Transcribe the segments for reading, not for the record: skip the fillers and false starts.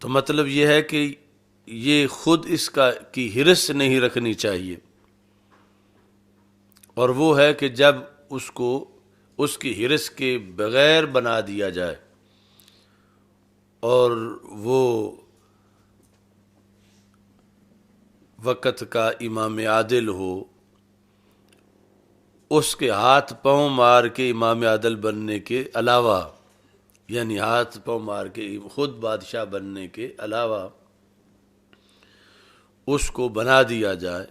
تو مطلب یہ ہے کہ یہ خود اس کی ہرس نہیں رکھنی چاہیے، اور وہ ہے کہ جب اس کو اس کی ہرس کے بغیر بنا دیا جائے اور وہ وقت کا امام عادل ہو، اس کے ہاتھ پاؤں مار کے امام عادل بننے کے علاوہ، یعنی ہاتھ پاؤں مار کے خود بادشاہ بننے کے علاوہ اس کو بنا دیا جائے،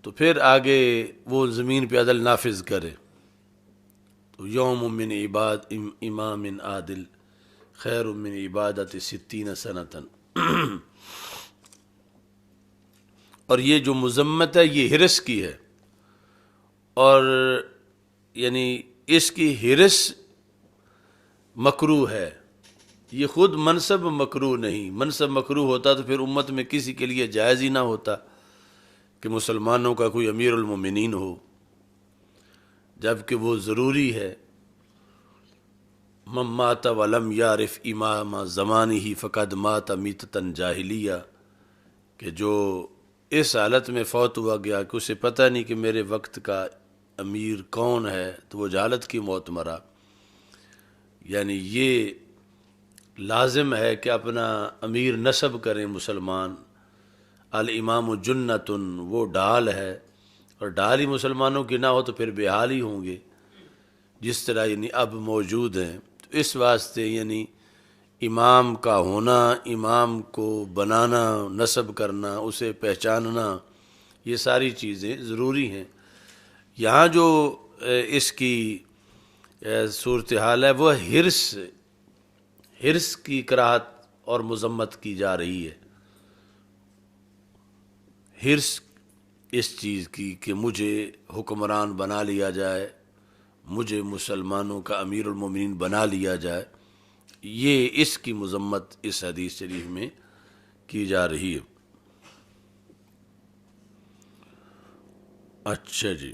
تو پھر آگے وہ زمین پہ عدل نافذ کرے۔ تو یوم من امام عادل خیر من عبادت 60 سنۃ۔ اور یہ جو مذمت ہے یہ ہرس کی ہے، اور یعنی اس کی ہرس مکروہ ہے، یہ خود منصب مکروہ نہیں۔ منصب مکروہ ہوتا تو پھر امت میں کسی کے لیے جائز ہی نہ ہوتا کہ مسلمانوں کا کوئی امیر المومنین ہو، جبکہ وہ ضروری ہے۔ من مات ولم یعرف امام زمانہ فقد مات میتۃ جاہلیہ، کہ جو اس حالت میں فوت ہوا گیا کہ اسے پتہ نہیں کہ میرے وقت کا امیر کون ہے، تو وہ جہالت کی موت مرا۔ یعنی یہ لازم ہے کہ اپنا امیر نصب کریں مسلمان۔ الامام جنۃ، وہ ڈھال ہے، اور ڈھال ہی مسلمانوں کی نہ ہو تو پھر بے حال ہی ہوں گے، جس طرح یعنی اب موجود ہیں۔ تو اس واسطے یعنی امام کا ہونا، امام کو بنانا، نصب کرنا، اسے پہچاننا، یہ ساری چیزیں ضروری ہیں۔ یہاں جو اس کی صورتحال ہے وہ حرص کی کراہت اور مذمت کی جا رہی ہے۔ حرص اس چیز کی کہ مجھے حکمران بنا لیا جائے، مجھے مسلمانوں کا امیر المومنین بنا لیا جائے، یہ اس کی مذمت اس حدیث شریف میں کی جا رہی ہے۔ اچھا جی،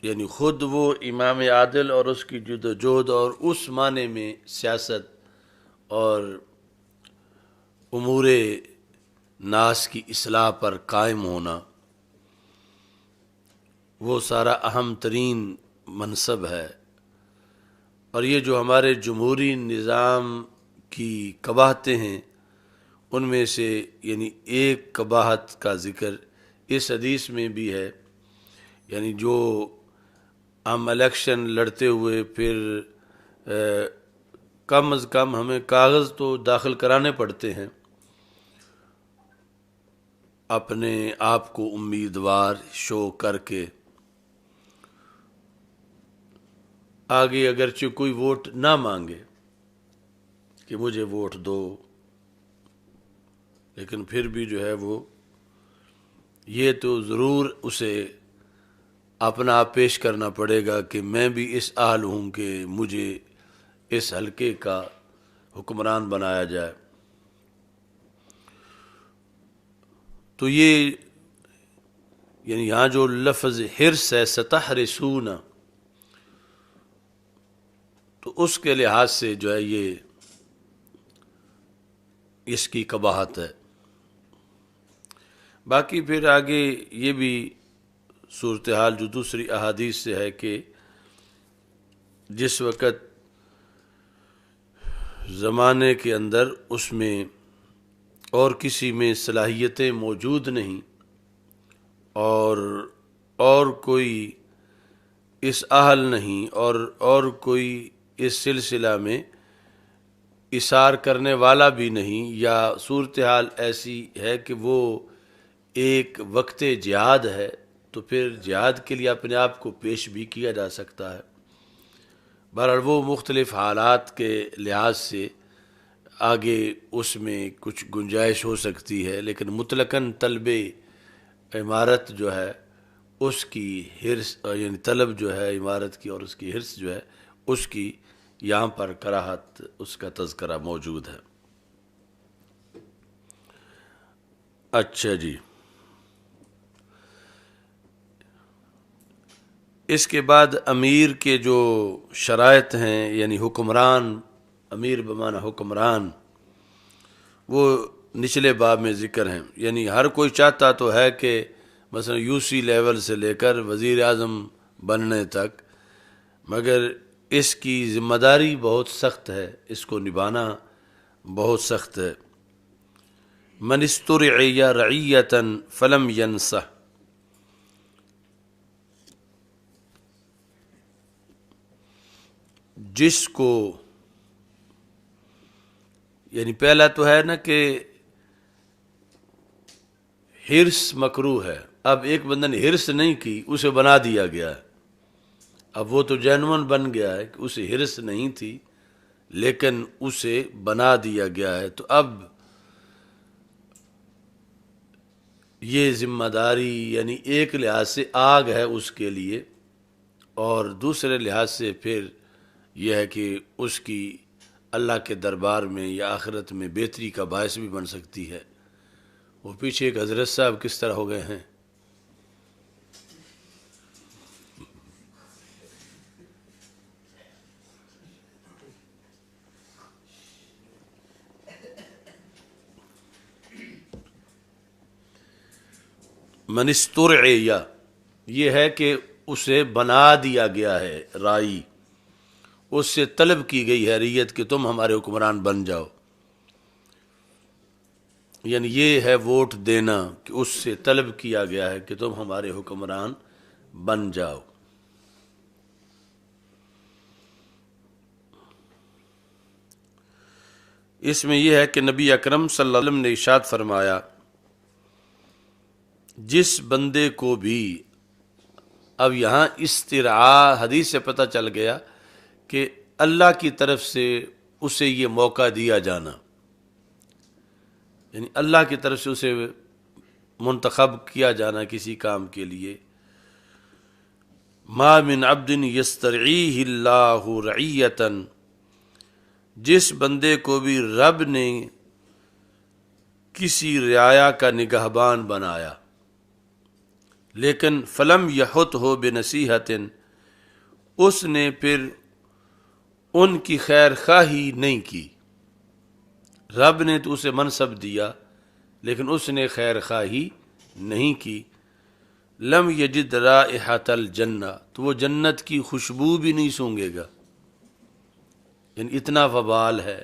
یعنی خود وہ امام عادل اور اس کی جدوجہد اور اس معنی میں سیاست اور امور ناس کی اصلاح پر قائم ہونا، وہ سارا اہم ترین منصب ہے۔ اور یہ جو ہمارے جمہوری نظام کی قباحتیں ہیں، ان میں سے یعنی ایک قباحت کا ذکر اس حدیث میں بھی ہے، یعنی جو ہم الیکشن لڑتے ہوئے پھر کم از کم ہمیں کاغذ تو داخل کرانے پڑتے ہیں اپنے آپ کو امیدوار شو کر کے، آگے اگرچہ کوئی ووٹ نہ مانگے کہ مجھے ووٹ دو، لیکن پھر بھی جو ہے وہ یہ تو ضرور اسے اپنا آپ پیش کرنا پڑے گا کہ میں بھی اس اہل ہوں کہ مجھے اس حلقے کا حکمران بنایا جائے۔ تو یہ یعنی یہاں جو لفظ حرص ہے، ستحرسون، تو اس کے لحاظ سے جو ہے یہ اس کی قباحت ہے۔ باقی پھر آگے یہ بھی صورتحال جو دوسری احادیث سے ہے کہ جس وقت زمانے کے اندر اس میں اور کسی میں صلاحیتیں موجود نہیں، اور کوئی اس اہل نہیں، اور کوئی اس سلسلہ میں اثار کرنے والا بھی نہیں، یا صورتحال ایسی ہے کہ وہ ایک وقت جہاد ہے، تو پھر جہاد کے لیے اپنے آپ کو پیش بھی کیا جا سکتا ہے۔ بہرحال وہ مختلف حالات کے لحاظ سے آگے اس میں کچھ گنجائش ہو سکتی ہے، لیکن مطلقاً طلب عمارت جو ہے اس کی حرص، یعنی طلب جو ہے عمارت کی اور اس کی حرص جو ہے اس کی یہاں پر کراہت، اس کا تذکرہ موجود ہے۔ اچھا جی، اس کے بعد امیر کے جو شرائط ہیں، یعنی حکمران، امیر بمعنی حکمران، وہ نچلے باب میں ذکر ہیں. یعنی ہر کوئی چاہتا تو ہے کہ مثلا یو سی لیول سے لے کر وزیر اعظم بننے تک، مگر اس کی ذمہ داری بہت سخت ہے، اس کو نبھانا بہت سخت ہے. من استرعی رعیۃ فلم ینصح، جس کو، یعنی پہلا تو ہے نا کہ حرص مکروہ ہے. اب ایک بندہ نے حرص نہیں کی، اسے بنا دیا گیا ہے. اب وہ تو جینون بن گیا ہے کہ اسے حرص نہیں تھی لیکن اسے بنا دیا گیا ہے. تو اب یہ ذمہ داری یعنی ایک لحاظ سے آگ ہے اس کے لیے، اور دوسرے لحاظ سے پھر یہ ہے کہ اس کی اللہ کے دربار میں یا آخرت میں بہتری کا باعث بھی بن سکتی ہے. وہ پیچھے ایک حضرت صاحب کس طرح ہو گئے ہیں. من استرعی، یہ ہے کہ اسے بنا دیا گیا ہے رائی، اس سے طلب کی گئی ہے ریت کہ تم ہمارے حکمران بن جاؤ. یعنی یہ ہے ووٹ دینا، کہ اس سے طلب کیا گیا ہے کہ تم ہمارے حکمران بن جاؤ. اس میں یہ ہے کہ نبی اکرم صلی اللہ علیہ وسلم نے ارشاد فرمایا، جس بندے کو بھی، اب یہاں استرعاء حدیث سے پتہ چل گیا کہ اللہ کی طرف سے اسے یہ موقع دیا جانا، یعنی اللہ کی طرف سے اسے منتخب کیا جانا کسی کام کے لیے. ما من عبد یسترعیہ اللہ رعیۃ، جس بندے کو بھی رب نے کسی رعایا کا نگہبان بنایا، لیکن فلم یحط ہو بنصیحت، اس نے پھر ان کی خیر خواہی نہیں کی. رب نے تو اسے منصب دیا لیکن اس نے خیر خواہی نہیں کی. لم یجد رائحۃ الجنہ، تو وہ جنت کی خوشبو بھی نہیں سونگے گا. یعنی اتنا وبال ہے.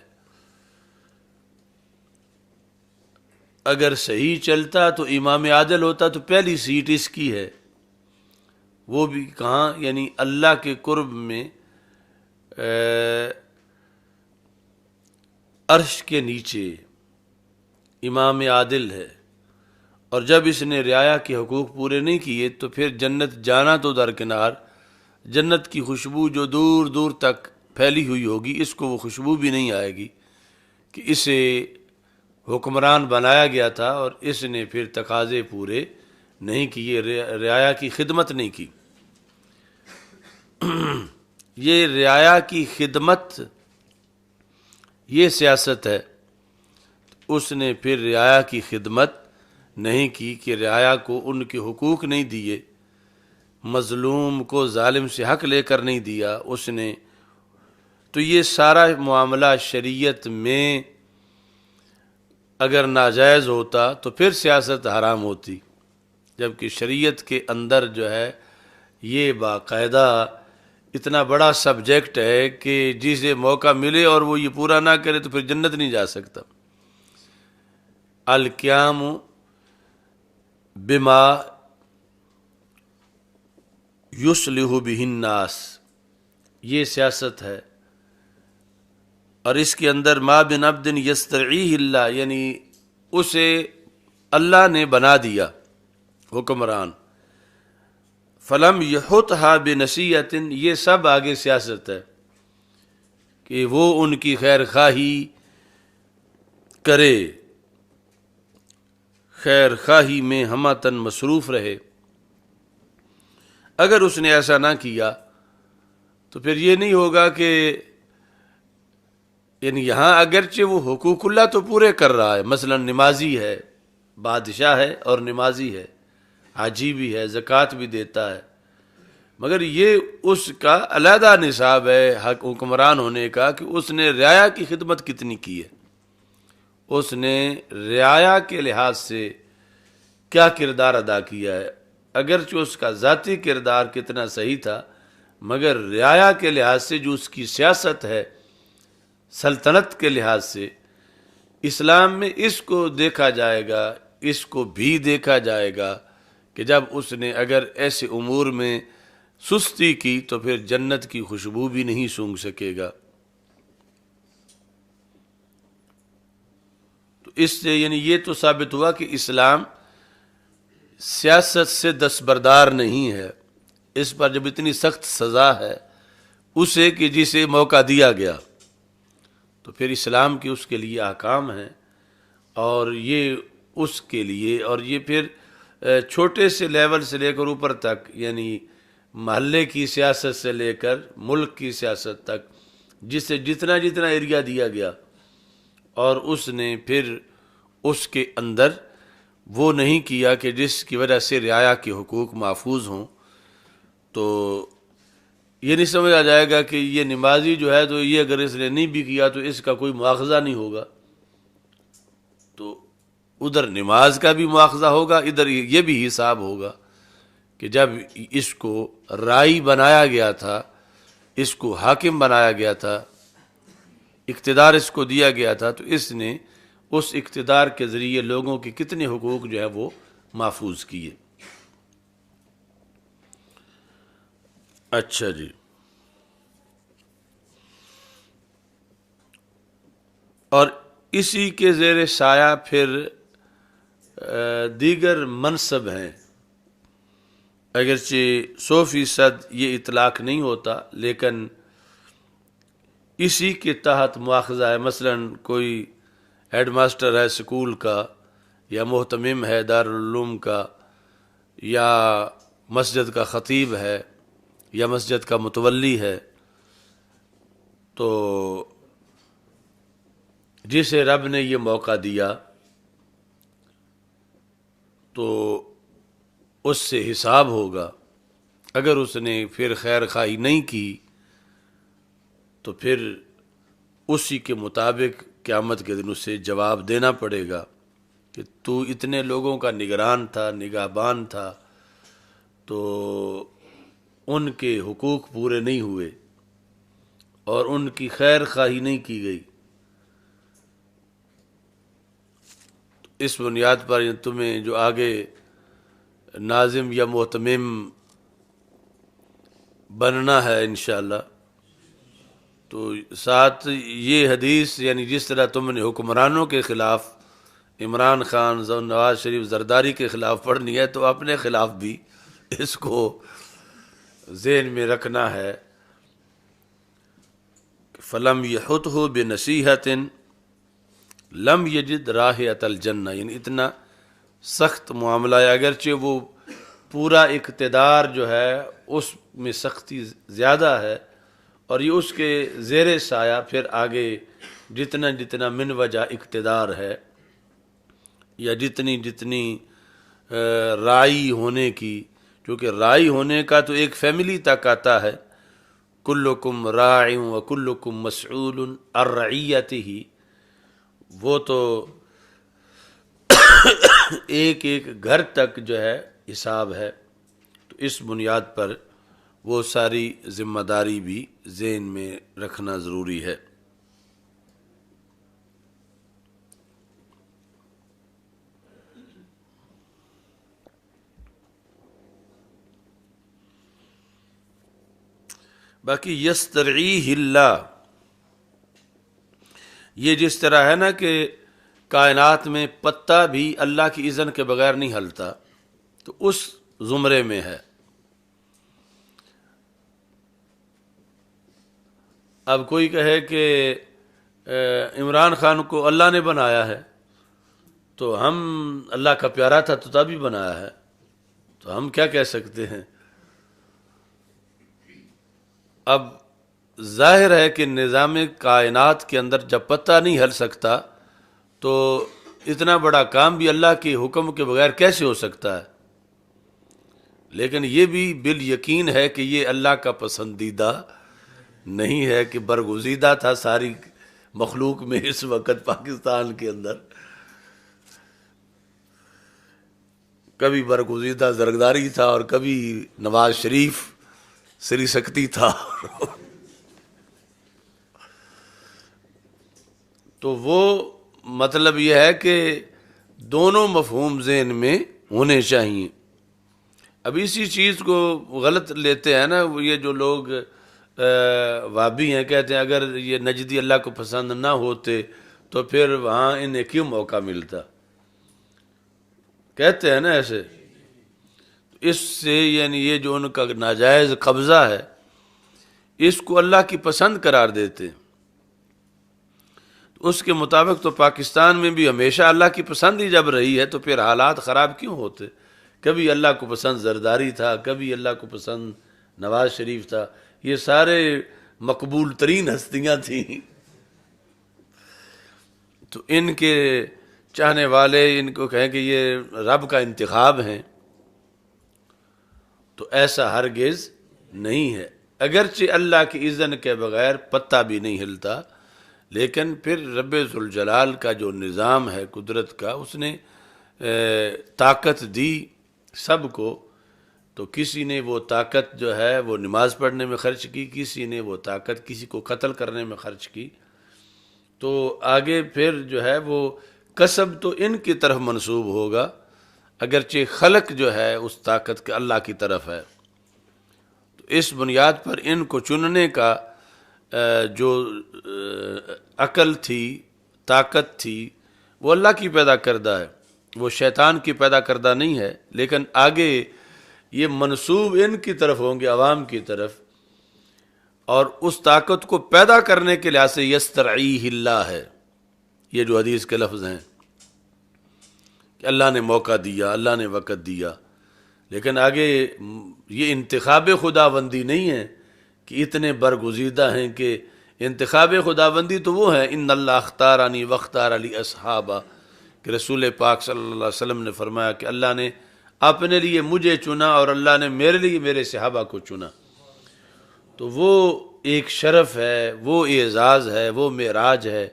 اگر صحیح چلتا تو امام عادل ہوتا تو پہلی سیٹ اس کی ہے، وہ بھی کہاں، یعنی اللہ کے قرب میں عرش کے نیچے امام عادل ہے. اور جب اس نے رعایا کے حقوق پورے نہیں کیے تو پھر جنت جانا تو درکنار، جنت کی خوشبو جو دور دور تک پھیلی ہوئی ہوگی، اس کو وہ خوشبو بھی نہیں آئے گی کہ اسے حکمران بنایا گیا تھا اور اس نے پھر تقاضے پورے نہیں کیے، رعایا کی خدمت نہیں کی. یہ رعایا کی خدمت، یہ سیاست ہے. اس نے پھر رعایا کی خدمت نہیں کی کہ رعایا کو ان کے حقوق نہیں دیے، مظلوم کو ظالم سے حق لے کر نہیں دیا اس نے. تو یہ سارا معاملہ شریعت میں اگر ناجائز ہوتا تو پھر سیاست حرام ہوتی، جبکہ شریعت کے اندر جو ہے یہ باقاعدہ اتنا بڑا سبجیکٹ ہے کہ جسے موقع ملے اور وہ یہ پورا نہ کرے تو پھر جنت نہیں جا سکتا. القیام بما یصلح بہ الناس، یہ سیاست ہے. اور اس کے اندر ما بن عبد یسترعیہ اللہ، یعنی اسے اللہ نے بنا دیا حکمران. فلم یحطھا بنصیحۃ، یہ سب آگے سیاست ہے کہ وہ ان کی خیر خواہی کرے، خیر خواہی میں ہمتاً مصروف رہے. اگر اس نے ایسا نہ کیا تو پھر یہ نہیں ہوگا کہ، یعنی یہاں اگرچہ وہ حقوق اللہ تو پورے کر رہا ہے، مثلا نمازی ہے، بادشاہ ہے اور نمازی ہے، حاجی بھی ہے، زکوٰۃ بھی دیتا ہے، مگر یہ اس کا علیحدہ نصاب ہے حکمران ہونے کا کہ اس نے رعایا کی خدمت کتنی کی ہے، اس نے رعایا کے لحاظ سے کیا کردار ادا کیا ہے۔ اگرچہ اس کا ذاتی کردار کتنا صحیح تھا، مگر رعایا کے لحاظ سے جو اس کی سیاست ہے، سلطنت کے لحاظ سے، اسلام میں اس کو دیکھا جائے گا، اس کو بھی دیکھا جائے گا کہ جب اس نے اگر ایسے امور میں سستی کی تو پھر جنت کی خوشبو بھی نہیں سونگھ سکے گا۔ تو اس سے یعنی یہ تو ثابت ہوا کہ اسلام سیاست سے دستبردار نہیں ہے، اس پر جب اتنی سخت سزا ہے اسے کہ جسے موقع دیا گیا، تو پھر اسلام کے اس کے لیے احکام ہیں، اور یہ اس کے لیے، اور یہ پھر چھوٹے سے لیول سے لے کر اوپر تک، یعنی محلے کی سیاست سے لے کر ملک کی سیاست تک، جسے جتنا جتنا ایریا دیا گیا، اور اس نے پھر اس کے اندر وہ نہیں کیا کہ جس کی وجہ سے رعایا کے حقوق محفوظ ہوں۔ تو یہ نہیں سمجھا جائے گا کہ یہ نمازی جو ہے تو یہ اگر اس نے نہیں بھی کیا تو اس کا کوئی مواخذہ نہیں ہوگا، تو ادھر نماز کا بھی مواخذہ ہوگا، ادھر یہ بھی حساب ہوگا کہ جب اس کو رائی بنایا گیا تھا، اس کو حاکم بنایا گیا تھا، اقتدار اس کو دیا گیا تھا، تو اس نے اس اقتدار کے ذریعے لوگوں کے کتنے حقوق جو ہے وہ محفوظ کیے۔ اچھا جی، اور اسی کے زیر سایہ پھر دیگر منصب ہیں، اگرچہ 100% یہ اطلاق نہیں ہوتا، لیکن اسی کے تحت مواخذہ ہے۔ مثلا کوئی ہیڈ ماسٹر ہے سکول کا، یا محتمم ہے دارالعلوم کا، یا مسجد کا خطیب ہے، یا مسجد کا متولی ہے، تو جسے رب نے یہ موقع دیا تو اس سے حساب ہوگا۔ اگر اس نے پھر خیر خواہی نہیں کی تو پھر اسی کے مطابق قیامت کے دن اسے جواب دینا پڑے گا کہ تو اتنے لوگوں کا نگران تھا، نگہبان تھا، تو ان کے حقوق پورے نہیں ہوئے اور ان کی خیر خواہی نہیں کی گئی۔ اس بنیاد پر تمہیں جو آگے ناظم یا محتمم بننا ہے انشاءاللہ، تو ساتھ یہ حدیث، یعنی جس طرح تم نے حکمرانوں کے خلاف عمران خان، نواز شریف، زرداری کے خلاف پڑھنی ہے، تو اپنے خلاف بھی اس کو ذہن میں رکھنا ہے۔ فَلَمْ يَحُطْهُ بِنَصِيحَةٍ لم یجد راحۃ الجنہ، یعنی اتنا سخت معاملہ ہے، اگرچہ وہ پورا اقتدار جو ہے اس میں سختی زیادہ ہے، اور یہ اس کے زیر سایہ پھر آگے جتنا جتنا من وجہ اقتدار ہے، یا جتنی جتنی رائی ہونے کی، کیونکہ رائی ہونے کا تو ایک فیملی تک آتا ہے، کلکم راع وکلکم مسئول عن رعیتہ، وہ تو ایک ایک گھر تک جو ہے حساب ہے، تو اس بنیاد پر وہ ساری ذمہ داری بھی ذہن میں رکھنا ضروری ہے۔ باقی یسترعیہ اللہ، یہ جس طرح ہے نا کہ کائنات میں پتا بھی اللہ کی اذن کے بغیر نہیں ہلتا، تو اس زمرے میں ہے۔ اب کوئی کہے کہ عمران خان کو اللہ نے بنایا ہے، تو ہم اللہ کا پیارا تھا تو تبھی بنایا ہے، تو ہم کیا کہہ سکتے ہیں؟ اب ظاہر ہے کہ نظام کائنات کے اندر جب پتہ نہیں ہل سکتا تو اتنا بڑا کام بھی اللہ کے حکم کے بغیر کیسے ہو سکتا ہے؟ لیکن یہ بھی بالیقین ہے کہ یہ اللہ کا پسندیدہ نہیں ہے کہ برگزیدہ تھا ساری مخلوق میں اس وقت پاکستان کے اندر. کبھی برگزیدہ زرگداری تھا اور کبھی نواز شریف سری سکتی تھا. تو وہ مطلب یہ ہے کہ دونوں مفہوم ذہن میں ہونے چاہیے. اب اسی چیز کو غلط لیتے ہیں نا یہ جو لوگ وہابی ہیں، کہتے ہیں اگر یہ نجدی اللہ کو پسند نہ ہوتے تو پھر وہاں انہیں کیوں موقع ملتا، کہتے ہیں نا ایسے. اس سے یعنی یہ جو ان کا ناجائز قبضہ ہے اس کو اللہ کی پسند قرار دیتے ہیں. اس کے مطابق تو پاکستان میں بھی ہمیشہ اللہ کی پسند ہی جب رہی ہے تو پھر حالات خراب کیوں ہوتے؟ کبھی اللہ کو پسند زرداری تھا، کبھی اللہ کو پسند نواز شریف تھا، یہ سارے مقبول ترین ہستیاں تھیں. تو ان کے چاہنے والے ان کو کہیں کہ یہ رب کا انتخاب ہیں، تو ایسا ہرگز نہیں ہے. اگرچہ اللہ کی اذن کے بغیر پتہ بھی نہیں ہلتا، لیکن پھر رب ذوالجلال کا جو نظام ہے قدرت کا، اس نے طاقت دی سب کو. تو کسی نے وہ طاقت جو ہے وہ نماز پڑھنے میں خرچ کی، کسی نے وہ طاقت کسی کو قتل کرنے میں خرچ کی. تو آگے پھر جو ہے وہ کسب تو ان کی طرف منسوب ہوگا، اگرچہ خلق جو ہے اس طاقت کے اللہ کی طرف ہے. تو اس بنیاد پر ان کو چننے کا جو عقل تھی، طاقت تھی، وہ اللہ کی پیدا کردہ ہے، وہ شیطان کی پیدا کردہ نہیں ہے. لیکن آگے یہ منسوب ان کی طرف ہوں گے، عوام کی طرف، اور اس طاقت کو پیدا کرنے کے لحاظ سے یسترعیہ اللہ ہے. یہ جو حدیث کے لفظ ہیں کہ اللہ نے موقع دیا، اللہ نے وقت دیا. لیکن آگے یہ انتخاب خداوندی نہیں ہے کہ اتنے برگزیدہ ہیں کہ انتخاب خداوندی تو وہ ہے ان اللہ اختارانی واختار علی اصحابہ، کہ رسول پاک صلی اللہ علیہ وسلم نے فرمایا کہ اللہ نے اپنے لیے مجھے چنا اور اللہ نے میرے لیے میرے صحابہ کو چنا. تو وہ ایک شرف ہے، وہ اعزاز ہے، وہ معراج ہے،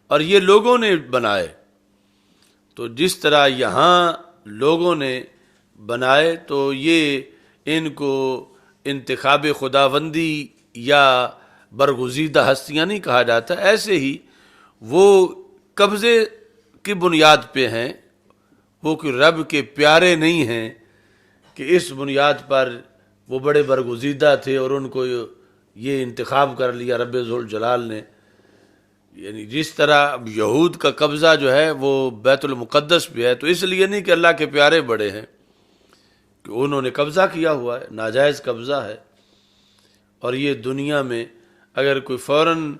اور یہ لوگوں نے بنائے. تو جس طرح یہاں لوگوں نے بنائے تو یہ ان کو انتخاب خداوندی یا برگزیدہ ہستیاں نہیں کہا جاتا. ایسے ہی وہ قبضے کی بنیاد پہ ہیں، وہ کہ رب کے پیارے نہیں ہیں کہ اس بنیاد پر وہ بڑے برگزیدہ تھے اور ان کو یہ انتخاب کر لیا رب ذوالجلال نے. یعنی جس طرح یہود کا قبضہ جو ہے وہ بیت المقدس پہ ہے، تو اس لیے نہیں کہ اللہ کے پیارے بڑے ہیں، کہ انہوں نے قبضہ کیا ہوا ہے، ناجائز قبضہ ہے. اور یہ دنیا میں اگر کوئی فوراً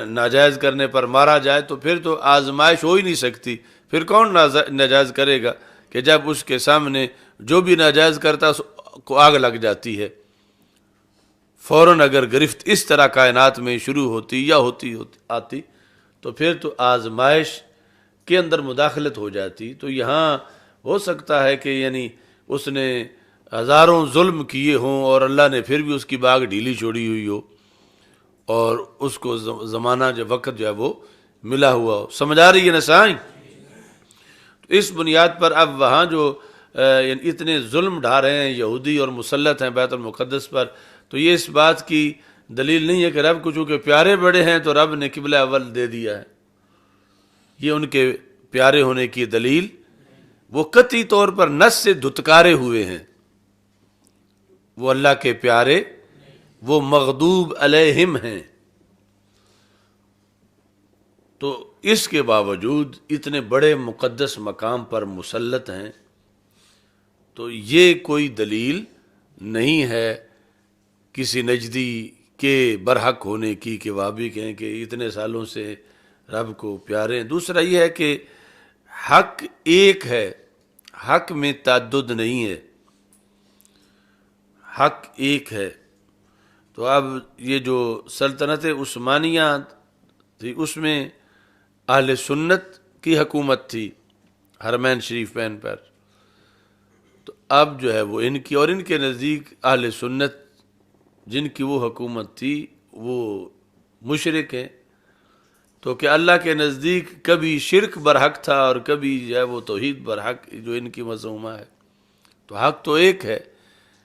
ناجائز کرنے پر مارا جائے تو پھر تو آزمائش ہو ہی نہیں سکتی. پھر کون ناجائز کرے گا کہ جب اس کے سامنے جو بھی ناجائز کرتا اس کو آگ لگ جاتی ہے. فوراً اگر گرفت اس طرح کائنات میں شروع ہوتی یا آتی تو پھر تو آزمائش کے اندر مداخلت ہو جاتی. تو یہاں ہو سکتا ہے کہ یعنی اس نے ہزاروں ظلم کیے ہوں اور اللہ نے پھر بھی اس کی باغ ڈھیلی چھوڑی ہوئی ہو اور اس کو زمانہ جو وقت جو ہے وہ ملا ہوا ہو. سمجھ آ رہی ہے نا سائیں؟ تو اس بنیاد پر اب وہاں جو اتنے ظلم ڈھا رہے ہیں یہودی اور مسلط ہیں بیت المقدس پر، تو یہ اس بات کی دلیل نہیں ہے کہ رب کو چونکہ پیارے بڑے ہیں تو رب نے قبلہ اول دے دیا ہے. یہ ان کے پیارے ہونے کی دلیل، وہ قطعی طور پر نص سے دھتکارے ہوئے ہیں. وہ اللہ کے پیارے، وہ مغضوب علیہم ہیں. تو اس کے باوجود اتنے بڑے مقدس مقام پر مسلط ہیں، تو یہ کوئی دلیل نہیں ہے کسی نجدی کے برحق ہونے کی کہ وہابی کہیں کہ اتنے سالوں سے رب کو پیارے ہیں. دوسرا یہ ہے کہ حق ایک ہے، حق میں تعدد نہیں ہے، حق ایک ہے. تو اب یہ جو سلطنت عثمانیہ تھی اس میں اہل سنت کی حکومت تھی حرمین شریفین پر، تو اب جو ہے وہ ان کی اور ان کے نزدیک اہل سنت جن کی وہ حکومت تھی وہ مشرک ہیں، تو کہ اللہ کے نزدیک کبھی شرک برحق تھا اور کبھی جو ہے وہ توحید برحق جو ان کی مذمومہ ہے. تو حق تو ایک ہے،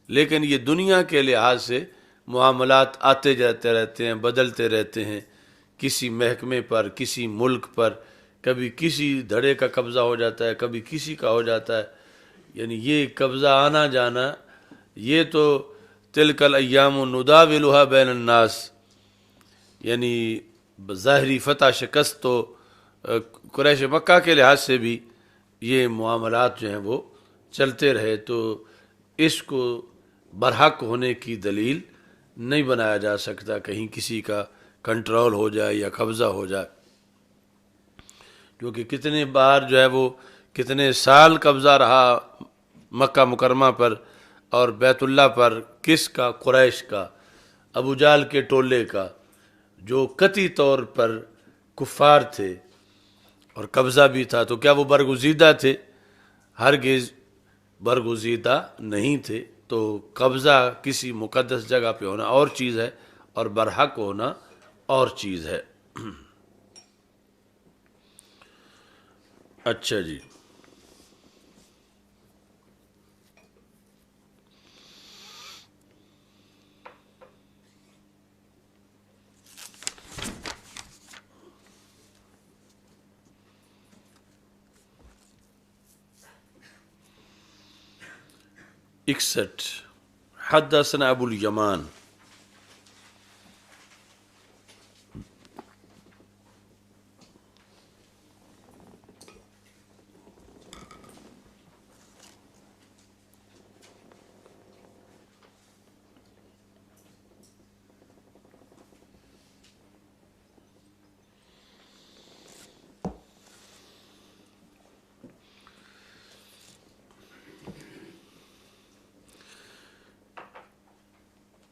لیکن یہ دنیا کے لحاظ سے معاملات آتے جاتے رہتے ہیں، بدلتے رہتے ہیں، کسی محکمے پر، کسی ملک پر، کبھی کسی دھڑے کا قبضہ ہو جاتا ہے، کبھی کسی کا ہو جاتا ہے. یعنی یہ قبضہ آنا جانا، یہ تو تلک الایام نداولها بین الناس، یعنی ظاہری فتح شکست تو قریش مکہ کے لحاظ سے بھی یہ معاملات جو ہیں وہ چلتے رہے، تو اس کو برحق ہونے کی دلیل نہیں بنایا جا سکتا کہیں کسی کا کنٹرول ہو جائے یا قبضہ ہو جائے، کیونکہ کتنے بار جو ہے وہ کتنے سال قبضہ رہا مکہ مکرمہ پر اور بیت اللہ پر. کس کا؟ قریش کا، ابو جہل کے ٹولے کا، جو قطعی طور پر کفار تھے اور قبضہ بھی تھا. تو کیا وہ برگزیدہ تھے؟ ہرگز برگزیدہ نہیں تھے. تو قبضہ کسی مقدس جگہ پہ ہونا اور چیز ہے اور برحق ہونا اور چیز ہے. اچھا جی، اکسٹھ. حدثنا ابو الیمان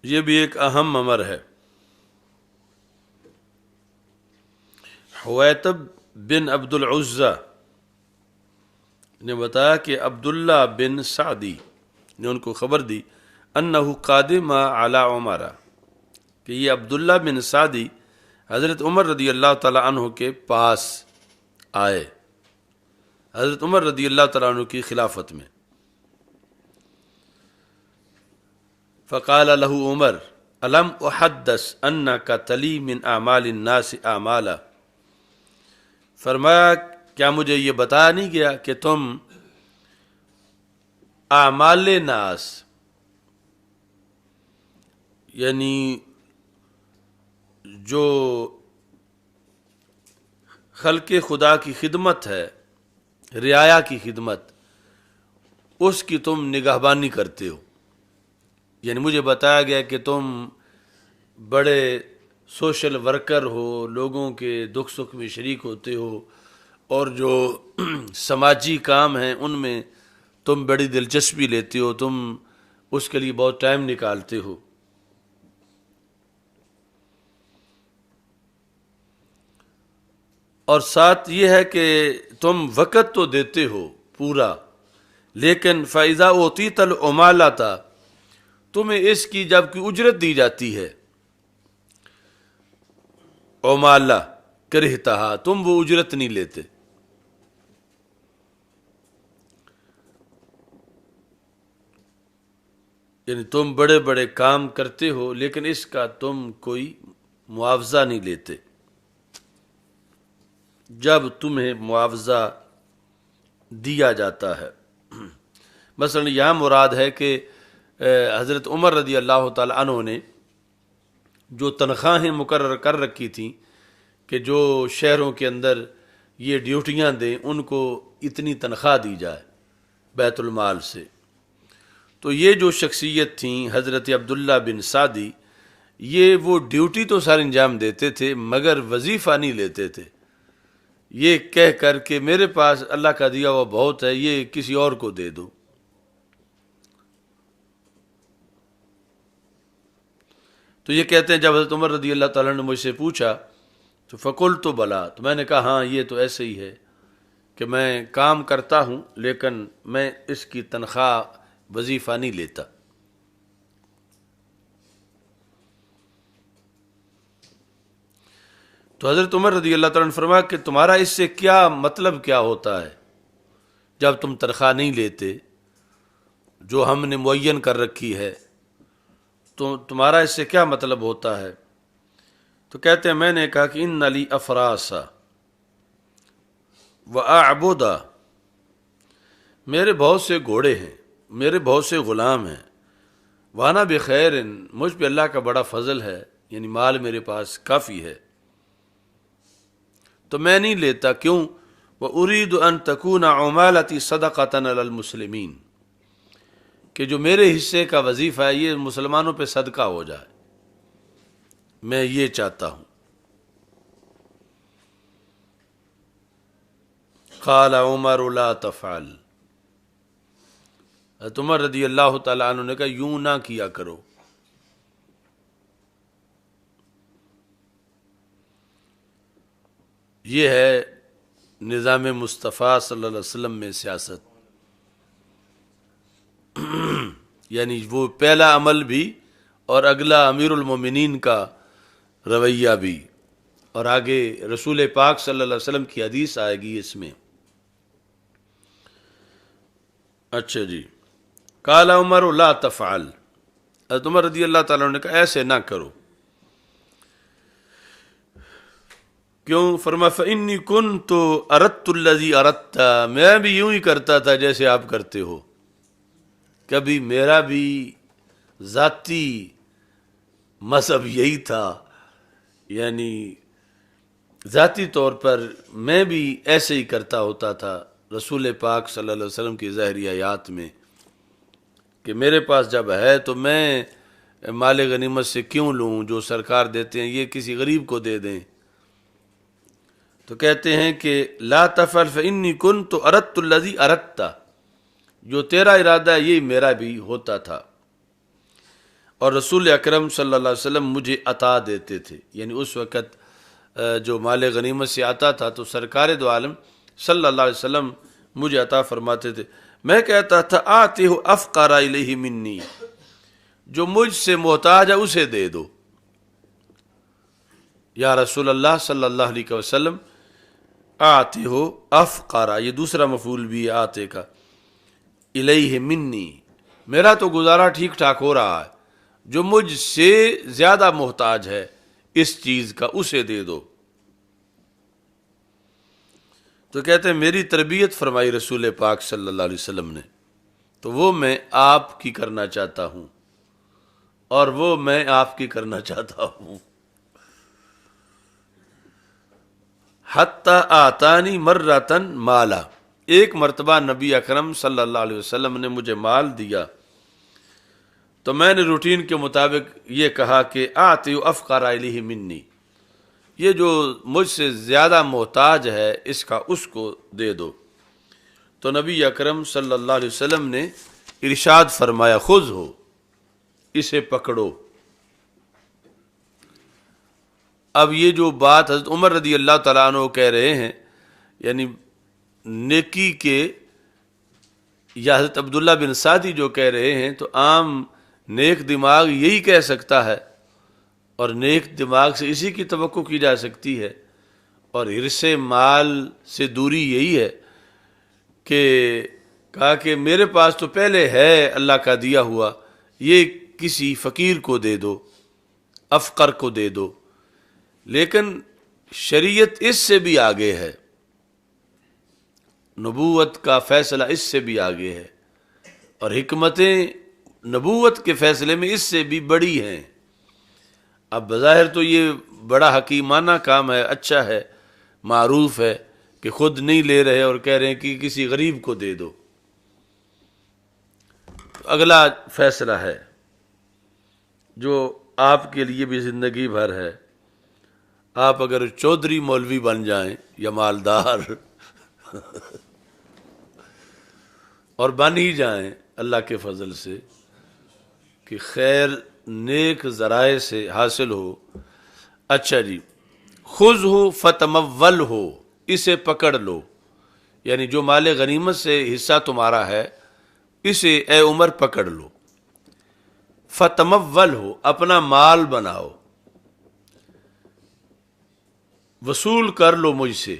یہ بھی ایک اہم امر ہے. حویتب بن عبد العزہ نے بتایا کہ عبداللہ بن سعدی نے ان کو خبر دی انہو قادم علی عمر، کہ یہ عبداللہ بن سعدی حضرت عمر رضی اللہ تعالیٰ عنہ کے پاس آئے، حضرت عمر رضی اللہ تعالیٰ عنہ کی خلافت میں. فقال له عمر الم احدث انک تلی من اعمال الناس اعمالا، فرمایا کیا مجھے یہ بتایا نہیں گیا کہ تم اعمال ناس، یعنی جو خلق خدا کی خدمت ہے، رعایا کی خدمت، اس کی تم نگہبانی کرتے ہو. یعنی مجھے بتایا گیا کہ تم بڑے سوشل ورکر ہو، لوگوں کے دکھ سکھ میں شریک ہوتے ہو، اور جو سماجی کام ہیں ان میں تم بڑی دلچسپی لیتے ہو، تم اس کے لیے بہت ٹائم نکالتے ہو. اور ساتھ یہ ہے کہ تم وقت تو دیتے ہو پورا، لیکن فَإِذَا أُوتِيتَ الْعُمَالَةَ، تمہیں اس کی جب کی اجرت دی جاتی ہے، عمالہ کرہتہا، تم وہ اجرت نہیں لیتے. یعنی تم بڑے بڑے کام کرتے ہو لیکن اس کا تم کوئی معاوضہ نہیں لیتے. جب تمہیں معاوضہ دیا جاتا ہے، مثلا یہاں مراد ہے کہ حضرت عمر رضی اللہ تعالی عنہ نے جو تنخواہیں مقرر کر رکھی تھیں کہ جو شہروں کے اندر یہ ڈیوٹیاں دیں ان کو اتنی تنخواہ دی جائے بیت المال سے. تو یہ جو شخصیت تھیں حضرت عبداللہ بن سعدی، یہ وہ ڈیوٹی تو سارے انجام دیتے تھے مگر وظیفہ نہیں لیتے تھے، یہ کہہ کر کہ میرے پاس اللہ کا دیا ہوا بہت ہے، یہ کسی اور کو دے دو. تو یہ کہتے ہیں جب حضرت عمر رضی اللہ تعالیٰ نے مجھ سے پوچھا تو فقلت بلا، تو میں نے کہا ہاں یہ تو ایسے ہی ہے کہ میں کام کرتا ہوں لیکن میں اس کی تنخواہ وظیفہ نہیں لیتا. تو حضرت عمر رضی اللہ تعالیٰ عنہ نے فرمایا کہ تمہارا اس سے کیا مطلب کیا ہوتا ہے جب تم تنخواہ نہیں لیتے جو ہم نے معین کر رکھی ہے، تو تمہارا اس سے کیا مطلب ہوتا ہے؟ تو کہتے ہیں میں نے کہا کہ ان لی افراسا و اعبدا، میرے بہت سے گھوڑے ہیں، میرے بہت سے غلام ہیں، وانا بخیر، مجھ پہ اللہ کا بڑا فضل ہے، یعنی مال میرے پاس کافی ہے، تو میں نہیں لیتا. کیوں؟ وَأُرِيدُ أَن تَكُونَ عُمَالَتِي صَدَقَةً عَلَى الْمُسْلِمِينَ، کہ جو میرے حصے کا وظیفہ ہے یہ مسلمانوں پہ صدقہ ہو جائے، میں یہ چاہتا ہوں. قال عمر لا تفعل، عمر رضی اللہ تعالیٰ عنہ نے کہا یوں نہ کیا کرو. یہ ہے نظام مصطفیٰ صلی اللہ علیہ وسلم میں سیاست، یعنی وہ پہلا عمل بھی اور اگلا امیر المومنین کا رویہ بھی، اور آگے رسول پاک صلی اللہ علیہ وسلم کی حدیث آئے گی اس میں. اچھا جی، قال عمر لا تفعل، حضرت عمر رضی اللہ تعالیٰ نے کہا ایسے نہ کرو. کیوں؟ فرما فإنی کنت اردت الذی اردت، میں بھی یوں ہی کرتا تھا جیسے آپ کرتے ہو. کبھی میرا بھی ذاتی مذہب یہی تھا، یعنی ذاتی طور پر میں بھی ایسے ہی کرتا ہوتا تھا رسول پاک صلی اللہ علیہ وسلم کی ظاہری آیات میں، کہ میرے پاس جب ہے تو میں مال غنیمت سے کیوں لوں، جو سرکار دیتے ہیں یہ کسی غریب کو دے دیں. تو کہتے ہیں کہ لا تفعل فإنی کنت اردت الذی اردت، جو تیرا ارادہ ہے یہی میرا بھی ہوتا تھا. اور رسول اکرم صلی اللہ علیہ وسلم مجھے عطا دیتے تھے، یعنی اس وقت جو مال غنیمت سے آتا تھا تو سرکار دو عالم صلی اللہ علیہ وسلم مجھے عطا فرماتے تھے. میں کہتا تھا آتے ہو افقر الیہ منی، جو مجھ سے محتاج ہے اسے دے دو. یا رسول اللہ صلی اللہ علیہ وسلم آتے ہو افقرا، یہ دوسرا مفعول بھی ہے آتے کا، الیہ منی، میرا تو گزارا ٹھیک ٹھاک ہو رہا ہے، جو مجھ سے زیادہ محتاج ہے اس چیز کا اسے دے دو. تو کہتے ہیں میری تربیت فرمائی رسول پاک صلی اللہ علیہ وسلم نے، تو وہ میں آپ کی کرنا چاہتا ہوں اور وہ میں آپ کی کرنا چاہتا ہوں. حتی آتانی مرتن مالا، ایک مرتبہ نبی اکرم صلی اللہ علیہ وسلم نے مجھے مال دیا تو میں نے روٹین کے مطابق یہ کہا کہ آتی افقر الیہ منی، یہ جو مجھ سے زیادہ محتاج ہے اس کا اس کو دے دو. تو نبی اکرم صلی اللہ علیہ وسلم نے ارشاد فرمایا خذ ہو، اسے پکڑو. اب یہ جو بات حضرت عمر رضی اللہ تعالیٰ عنہ کہہ رہے ہیں، یعنی نیکی کے، یا حضرت عبداللہ بن سعدی جو کہہ رہے ہیں، تو عام نیک دماغ یہی کہہ سکتا ہے، اور نیک دماغ سے اسی کی توقع کی جا سکتی ہے. اور حرص مال سے دوری یہی ہے کہ کہا کہ میرے پاس تو پہلے ہے اللہ کا دیا ہوا، یہ کسی فقیر کو دے دو، افقر کو دے دو. لیکن شریعت اس سے بھی آگے ہے، نبوت کا فیصلہ اس سے بھی آگے ہے، اور حکمتیں نبوت کے فیصلے میں اس سے بھی بڑی ہیں. اب بظاہر تو یہ بڑا حکیمانہ کام ہے، اچھا ہے، معروف ہے کہ خود نہیں لے رہے اور کہہ رہے ہیں کہ کسی غریب کو دے دو. اگلا فیصلہ ہے جو آپ کے لیے بھی زندگی بھر ہے. آپ اگر چودھری مولوی بن جائیں یا مالدار اور بن ہی جائیں اللہ کے فضل سے کہ خیر نیک ذرائع سے حاصل ہو. اچھا جی، خذ ہو فتمول ہو، اسے پکڑ لو، یعنی جو مال غنیمت سے حصہ تمہارا ہے اسے اے عمر پکڑ لو، فتمول ہو، اپنا مال بناؤ، وصول کر لو مجھ سے،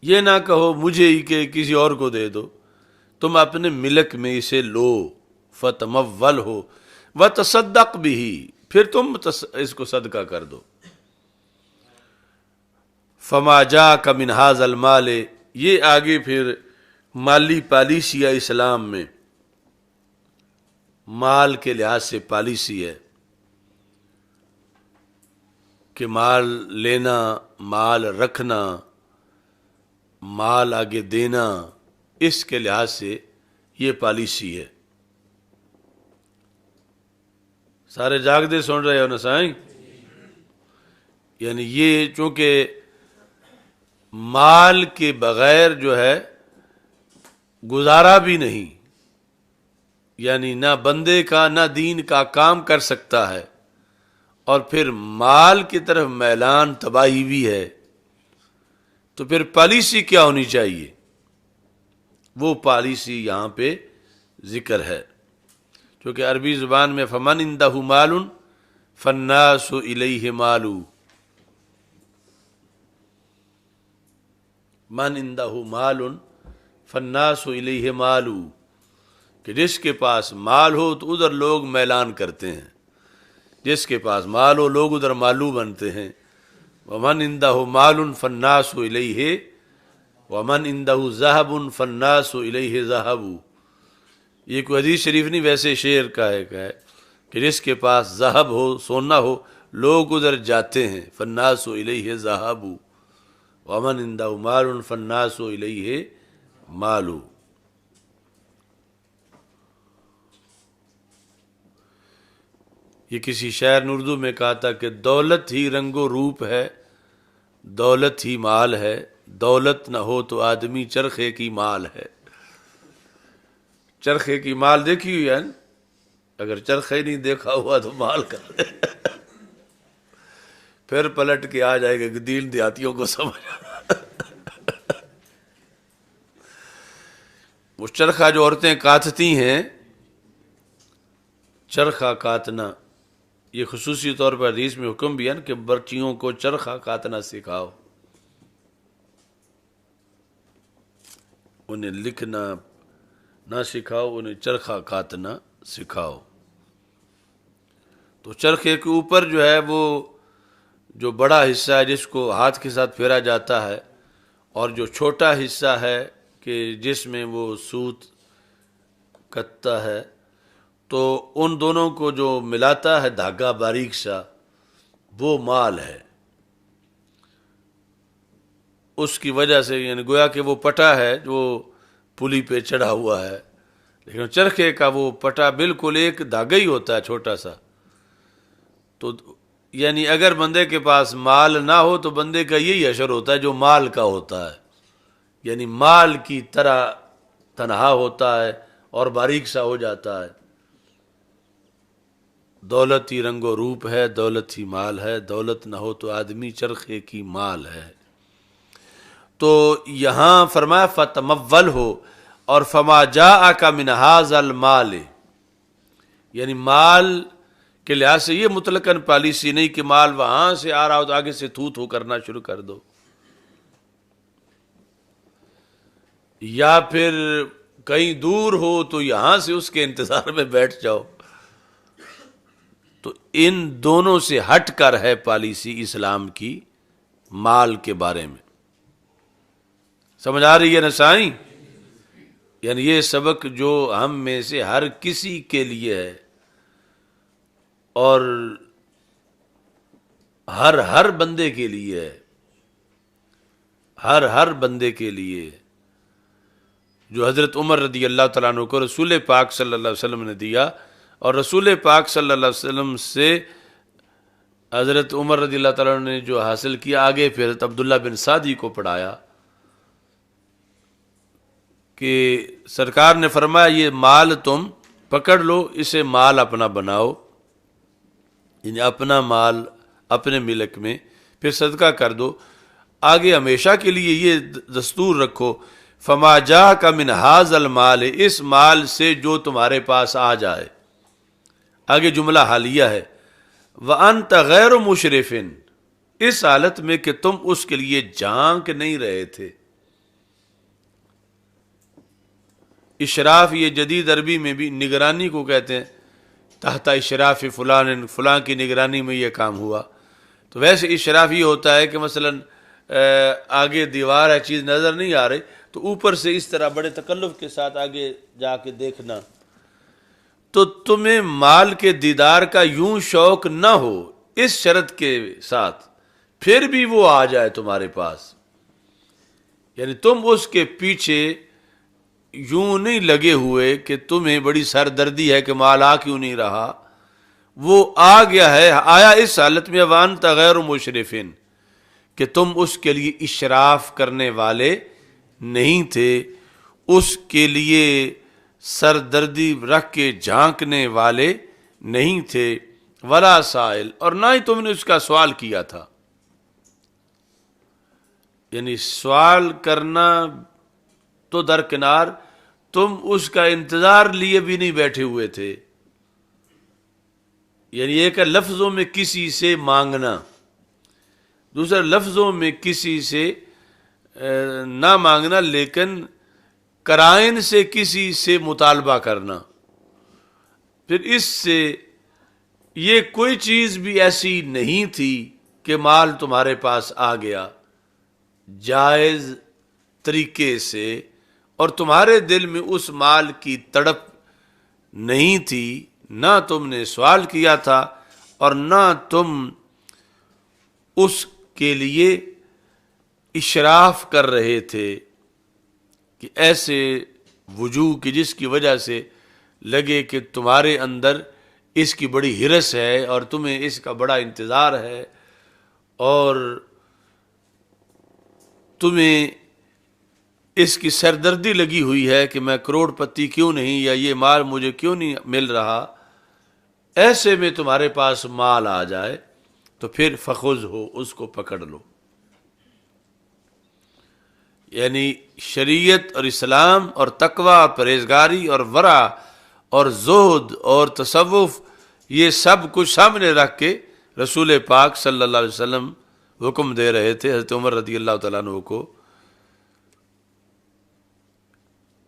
یہ نہ کہو مجھے ہی کہ کسی اور کو دے دو، تم اپنے ملک میں اسے لو، فتمول ہو، وتصدق بھی، پھر تم اس کو صدقہ کر دو۔ فما جاءک من ھذا المال، یہ آگے پھر مالی پالیسی ہے اسلام میں، مال کے لحاظ سے پالیسی ہے کہ مال لینا، مال رکھنا، مال آگے دینا، اس کے لحاظ سے یہ پالیسی ہے۔ سارے جاگتے سن رہے ہو نا سائیں؟ یعنی یہ چونکہ مال کے بغیر جو ہے گزارا بھی نہیں، یعنی نہ بندے کا نہ دین کا کام کر سکتا ہے، اور پھر مال کی طرف میلان تباہی بھی ہے، تو پھر پالیسی کیا ہونی چاہیے؟ وہ پالیسی یہاں پہ ذکر ہے، کیونکہ عربی زبان میں فمن عندہ مال فالناس الیہ مالو، من عندہ مال فالناس الیہ مالو، کہ جس کے پاس مال ہو تو ادھر لوگ میلان کرتے ہیں، جس کے پاس مال ہو لوگ ادھر مالو بنتے ہیں۔ ومن عندہ مال فالناس الیہ ومن عندہ ذہب فالناس الیہ ذہب، یہ کوئی حدیث شریف نہیں، ویسے شعر کا ہے کہ جس کے پاس ذہب ہو، سونا ہو، لوگ ادھر جاتے ہیں، فالناس الیہ ذہب ومن عندہ مال فالناس الیہ مالو۔ یہ کسی شاعر نے اردو میں کہا تھا کہ دولت ہی رنگ و روپ ہے، دولت ہی مال ہے، دولت نہ ہو تو آدمی چرخے کی مال ہے۔ چرخے کی مال دیکھی ہوئی ہے نا؟ اگر چرخے نہیں دیکھا ہوا تو مال کا پھر پلٹ کے آ جائے گا کہ دین دیہاتیوں کو سمجھ۔ وہ چرخہ جو عورتیں کاتتی ہیں، چرخہ کاتنا، یہ خصوصی طور پر حدیث میں حکم بھی ہے نا کہ بچیوں کو چرخہ کاتنا سکھاؤ، انہیں لکھنا نہ سکھاؤ، انہیں چرخہ کاتنا سکھاؤ۔ تو چرخے کے اوپر جو ہے وہ جو بڑا حصہ ہے جس کو ہاتھ کے ساتھ پھیرا جاتا ہے، اور جو چھوٹا حصہ ہے کہ جس میں وہ سوت کتتا ہے، تو ان دونوں کو جو ملاتا ہے دھاگا باریک سا، وہ مال ہے۔ اس کی وجہ سے یعنی گویا کہ وہ پٹا ہے جو پلی پہ چڑھا ہوا ہے، لیکن چرخے کا وہ پٹا بالکل ایک دھاگا ہی ہوتا ہے چھوٹا سا۔ تو یعنی اگر بندے کے پاس مال نہ ہو تو بندے کا یہی اشر ہوتا ہے جو مال کا ہوتا ہے، یعنی مال کی طرح تنہا ہوتا ہے اور باریک سا ہو جاتا ہے۔ دولت ہی رنگ و روپ ہے، دولت ہی مال ہے، دولت نہ ہو تو آدمی چرخے کی مال ہے۔ تو یہاں فرمایا فتمول ہو، اور فما جاءک من ھذا المال، یعنی مال کے لحاظ سے یہ مطلقاً پالیسی نہیں کہ مال وہاں سے آ رہا ہو تو آگے سے تھو تھو کرنا شروع کر دو، یا پھر کہیں دور ہو تو یہاں سے اس کے انتظار میں بیٹھ جاؤ۔ تو ان دونوں سے ہٹ کر ہے پالیسی اسلام کی مال کے بارے میں۔ سمجھ آ رہی ہے نا سائیں؟ یعنی یہ سبق جو ہم میں سے ہر کسی کے لیے ہے، اور ہر بندے کے لیے ہے، ہر بندے کے لیے، جو حضرت عمر رضی اللہ تعالیٰ عنہ کو رسول پاک صلی اللہ علیہ وسلم نے دیا، اور رسول پاک صلی اللہ علیہ وسلم سے حضرت عمر رضی اللہ تعالیٰ عنہ نے جو حاصل کیا، آگے پھر حضرت عبداللہ بن سعدی کو پڑھایا کہ سرکار نے فرمایا یہ مال تم پکڑ لو، اسے مال اپنا بناؤ، یعنی اپنا مال اپنے ملک میں، پھر صدقہ کر دو۔ آگے ہمیشہ کے لیے یہ دستور رکھو، فما جاءک من ھذا المال، اس مال سے جو تمہارے پاس آ جائے. آگے جملہ حالیہ ہے، وانت غیر مشرف، اس حالت میں کہ تم اس کے لیے جھانک نہیں رہے تھے. اشراف یہ جدید عربی میں بھی نگرانی کو کہتے ہیں، تحت اشراف فلان، فلاں کی نگرانی میں یہ کام ہوا. تو ویسے اشراف یہ ہوتا ہے کہ مثلا آگے دیوار ہے، چیز نظر نہیں آ رہی تو اوپر سے اس طرح بڑے تکلف کے ساتھ آگے جا کے دیکھنا. تو تمہیں مال کے دیدار کا یوں شوق نہ ہو اس شرط کے ساتھ، پھر بھی وہ آ جائے تمہارے پاس، یعنی تم اس کے پیچھے یوں نہیں لگے ہوئے کہ تمہیں بڑی سردردی ہے کہ مال آ کیوں نہیں رہا. وہ آ گیا ہے، آیا اس حالت میں وانت غیر مشرفین کہ تم اس کے لیے اشراف کرنے والے نہیں تھے، اس کے لیے سردردی رکھ کے جھانکنے والے نہیں تھے، ولا سائل، اور نہ ہی تم نے اس کا سوال کیا تھا. یعنی سوال کرنا تو درکنار، تم اس کا انتظار لیے بھی نہیں بیٹھے ہوئے تھے. یعنی ایک ہے لفظوں میں کسی سے مانگنا، دوسرا لفظوں میں کسی سے نہ مانگنا لیکن قرائن سے کسی سے مطالبہ کرنا. پھر اس سے یہ کوئی چیز بھی ایسی نہیں تھی کہ مال تمہارے پاس آ گیا جائز طریقے سے، اور تمہارے دل میں اس مال کی تڑپ نہیں تھی، نہ تم نے سوال کیا تھا اور نہ تم اس کے لیے اشراف کر رہے تھے کہ ایسے وجوہ کی جس کی وجہ سے لگے کہ تمہارے اندر اس کی بڑی ہرس ہے اور تمہیں اس کا بڑا انتظار ہے اور تمہیں اس کی سردردی لگی ہوئی ہے کہ میں کروڑ پتی کیوں نہیں، یا یہ مال مجھے کیوں نہیں مل رہا. ایسے میں تمہارے پاس مال آ جائے تو پھر فخذ ہو، اس کو پکڑ لو. یعنی شریعت اور اسلام اور تقوی اور پرہیزگاری اور ورع اور زہد اور تصوف، یہ سب کچھ سامنے رکھ کے رسول پاک صلی اللہ علیہ وسلم حکم دے رہے تھے حضرت عمر رضی اللہ تعالیٰ عنہ کو.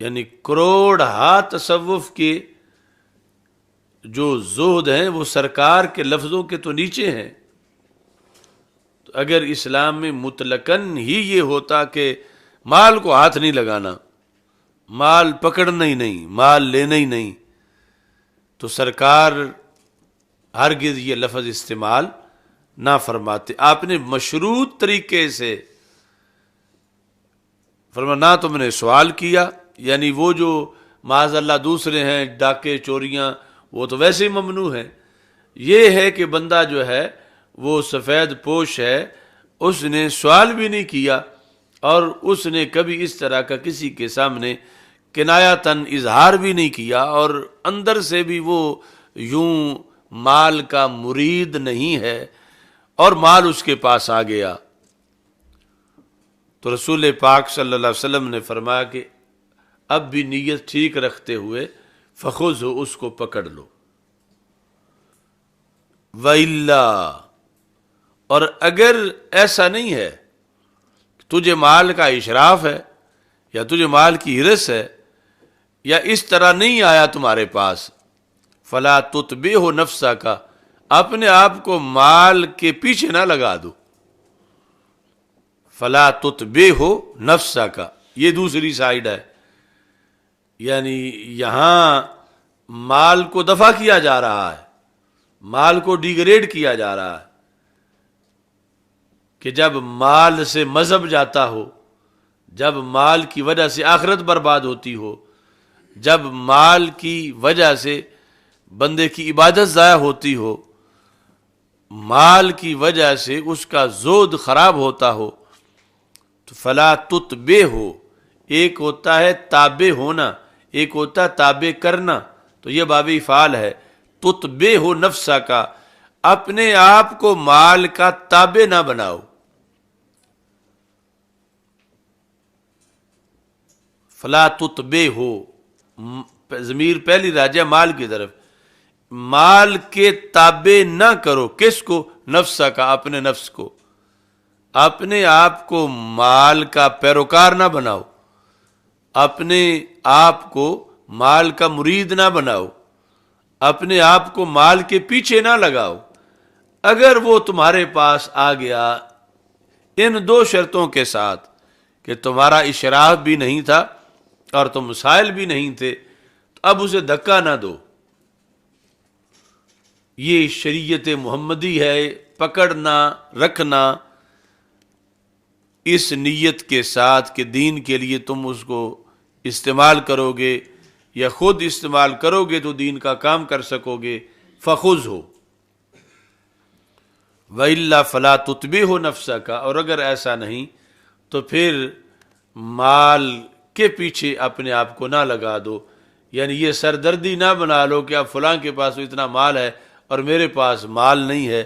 یعنی کروڑ ہا تصوف کے جو زہد ہیں وہ سرکار کے لفظوں کے تو نیچے ہیں. تو اگر اسلام میں مطلقاً ہی یہ ہوتا کہ مال کو ہاتھ نہیں لگانا، مال پکڑنا ہی نہیں، مال لینا ہی نہیں، تو سرکار ہرگز یہ لفظ استعمال نہ فرماتے. آپ نے مشروط طریقے سے فرمایا، نہ تم نے سوال کیا، یعنی وہ جو معاذ اللہ دوسرے ہیں ڈاکے چوریاں وہ تو ویسے ہی ممنوع ہیں. یہ ہے کہ بندہ جو ہے وہ سفید پوش ہے، اس نے سوال بھی نہیں کیا اور اس نے کبھی اس طرح کا کسی کے سامنے کنایتاً اظہار بھی نہیں کیا، اور اندر سے بھی وہ یوں مال کا مرید نہیں ہے اور مال اس کے پاس آ گیا. تو رسول پاک صلی اللہ علیہ وسلم نے فرمایا کہ اب بھی نیت ٹھیک رکھتے ہوئے فخذ ہو، اس کو پکڑ لو. وَإِلَّا، اور اگر ایسا نہیں ہے، تجھے مال کا اشراف ہے یا تجھے مال کی ہرس ہے یا اس طرح نہیں آیا تمہارے پاس، فلا تتبعہ نفسک، اپنے آپ کو مال کے پیچھے نہ لگا دو. فلا تتبعہ نفسک، یہ دوسری سائیڈ ہے. یعنی یہاں مال کو دفع کیا جا رہا ہے، مال کو ڈیگریڈ کیا جا رہا ہے کہ جب مال سے مذہب جاتا ہو، جب مال کی وجہ سے آخرت برباد ہوتی ہو، جب مال کی وجہ سے بندے کی عبادت ضائع ہوتی ہو، مال کی وجہ سے اس کا زہد خراب ہوتا ہو، تو فلا تتبعہ، ایک ہوتا ہے تابع ہونا، ایک ہوتا ہے تابع کرنا، تو یہ باب افعال ہے. تتبعہ نفسک، اپنے آپ کو مال کا تابع نہ بناؤ. فلا تتبع ہو، ضمیر پہلی راجع مال کی طرف، مال کے تابع نہ کرو، کس کو؟ نفس کا، اپنے نفس کو، اپنے آپ کو مال کا پیروکار نہ بناؤ، اپنے آپ کو مال کا مرید نہ بناؤ، اپنے آپ کو مال کے پیچھے نہ لگاؤ۔ اگر وہ تمہارے پاس آ گیا ان دو شرطوں کے ساتھ کہ تمہارا اشراف بھی نہیں تھا اور تم مسائل بھی نہیں تھے، تو اب اسے دھکا نہ دو۔ یہ شریعت محمدی ہے، پکڑنا رکھنا اس نیت کے ساتھ کہ دین کے لیے تم اس کو استعمال کرو گے یا خود استعمال کرو گے تو دین کا کام کر سکو گے، فخذ ہو وَإِلَّا فَلَا تُتْبِعْهُ نَفْسَكَ، اور اگر ایسا نہیں تو پھر مال کے پیچھے اپنے آپ کو نہ لگا دو، یعنی یہ سردردی نہ بنا لو کہ اب فلاں کے پاس اتنا مال ہے اور میرے پاس مال نہیں ہے۔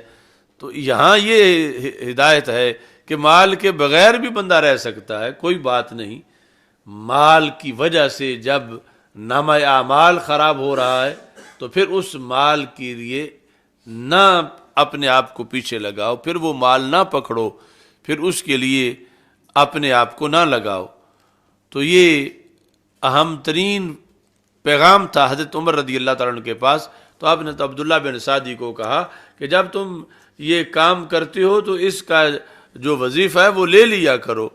تو یہاں یہ ہدایت ہے کہ مال کے بغیر بھی بندہ رہ سکتا ہے، کوئی بات نہیں۔ مال کی وجہ سے جب نامہ اعمال خراب ہو رہا ہے تو پھر اس مال کے لیے نہ اپنے آپ کو پیچھے لگاؤ، پھر وہ مال نہ پکڑو، پھر اس کے لیے اپنے آپ کو نہ لگاؤ۔ تو یہ اہم ترین پیغام تھا حضرت عمر رضی اللہ تعالیٰ عنہ کے پاس۔ تو آپ نے تو عبداللہ بن سعدی کو کہا کہ جب تم یہ کام کرتے ہو تو اس کا جو وظیفہ ہے وہ لے لیا کرو،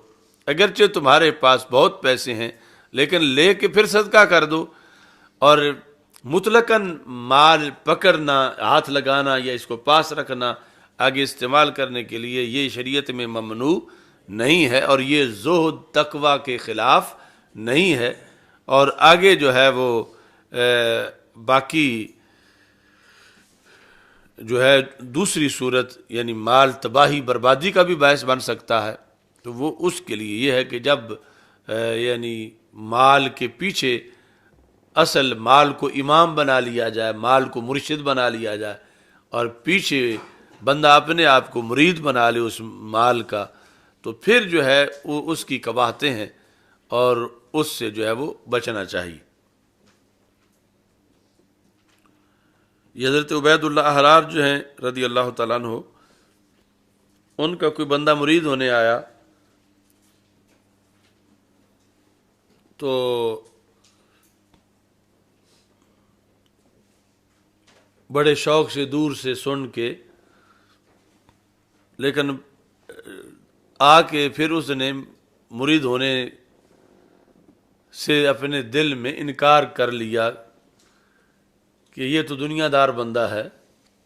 اگرچہ تمہارے پاس بہت پیسے ہیں لیکن لے کے پھر صدقہ کر دو۔ اور مطلقاً مال پکڑنا، ہاتھ لگانا یا اس کو پاس رکھنا آگے استعمال کرنے کے لیے، یہ شریعت میں ممنوع نہیں ہے، اور یہ زہد تقوی کے خلاف نہیں ہے۔ اور آگے جو ہے وہ باقی جو ہے دوسری صورت یعنی مال تباہی بربادی کا بھی باعث بن سکتا ہے، تو وہ اس کے لیے یہ ہے کہ جب یعنی مال کے پیچھے اصل مال کو امام بنا لیا جائے، مال کو مرشد بنا لیا جائے، اور پیچھے بندہ اپنے آپ کو مرید بنا لے اس مال کا، تو پھر جو ہے وہ اس کی قباحتیں ہیں اور اس سے جو ہے وہ بچنا چاہیے۔ یہ حضرت عبید اللہ احرار جو ہیں رضی اللہ تعالیٰ عنہ، ان کا کوئی بندہ مرید ہونے آیا تو بڑے شوق سے دور سے سن کے، لیکن آ کے پھر اس نے مرید ہونے سے اپنے دل میں انکار کر لیا کہ یہ تو دنیا دار بندہ ہے،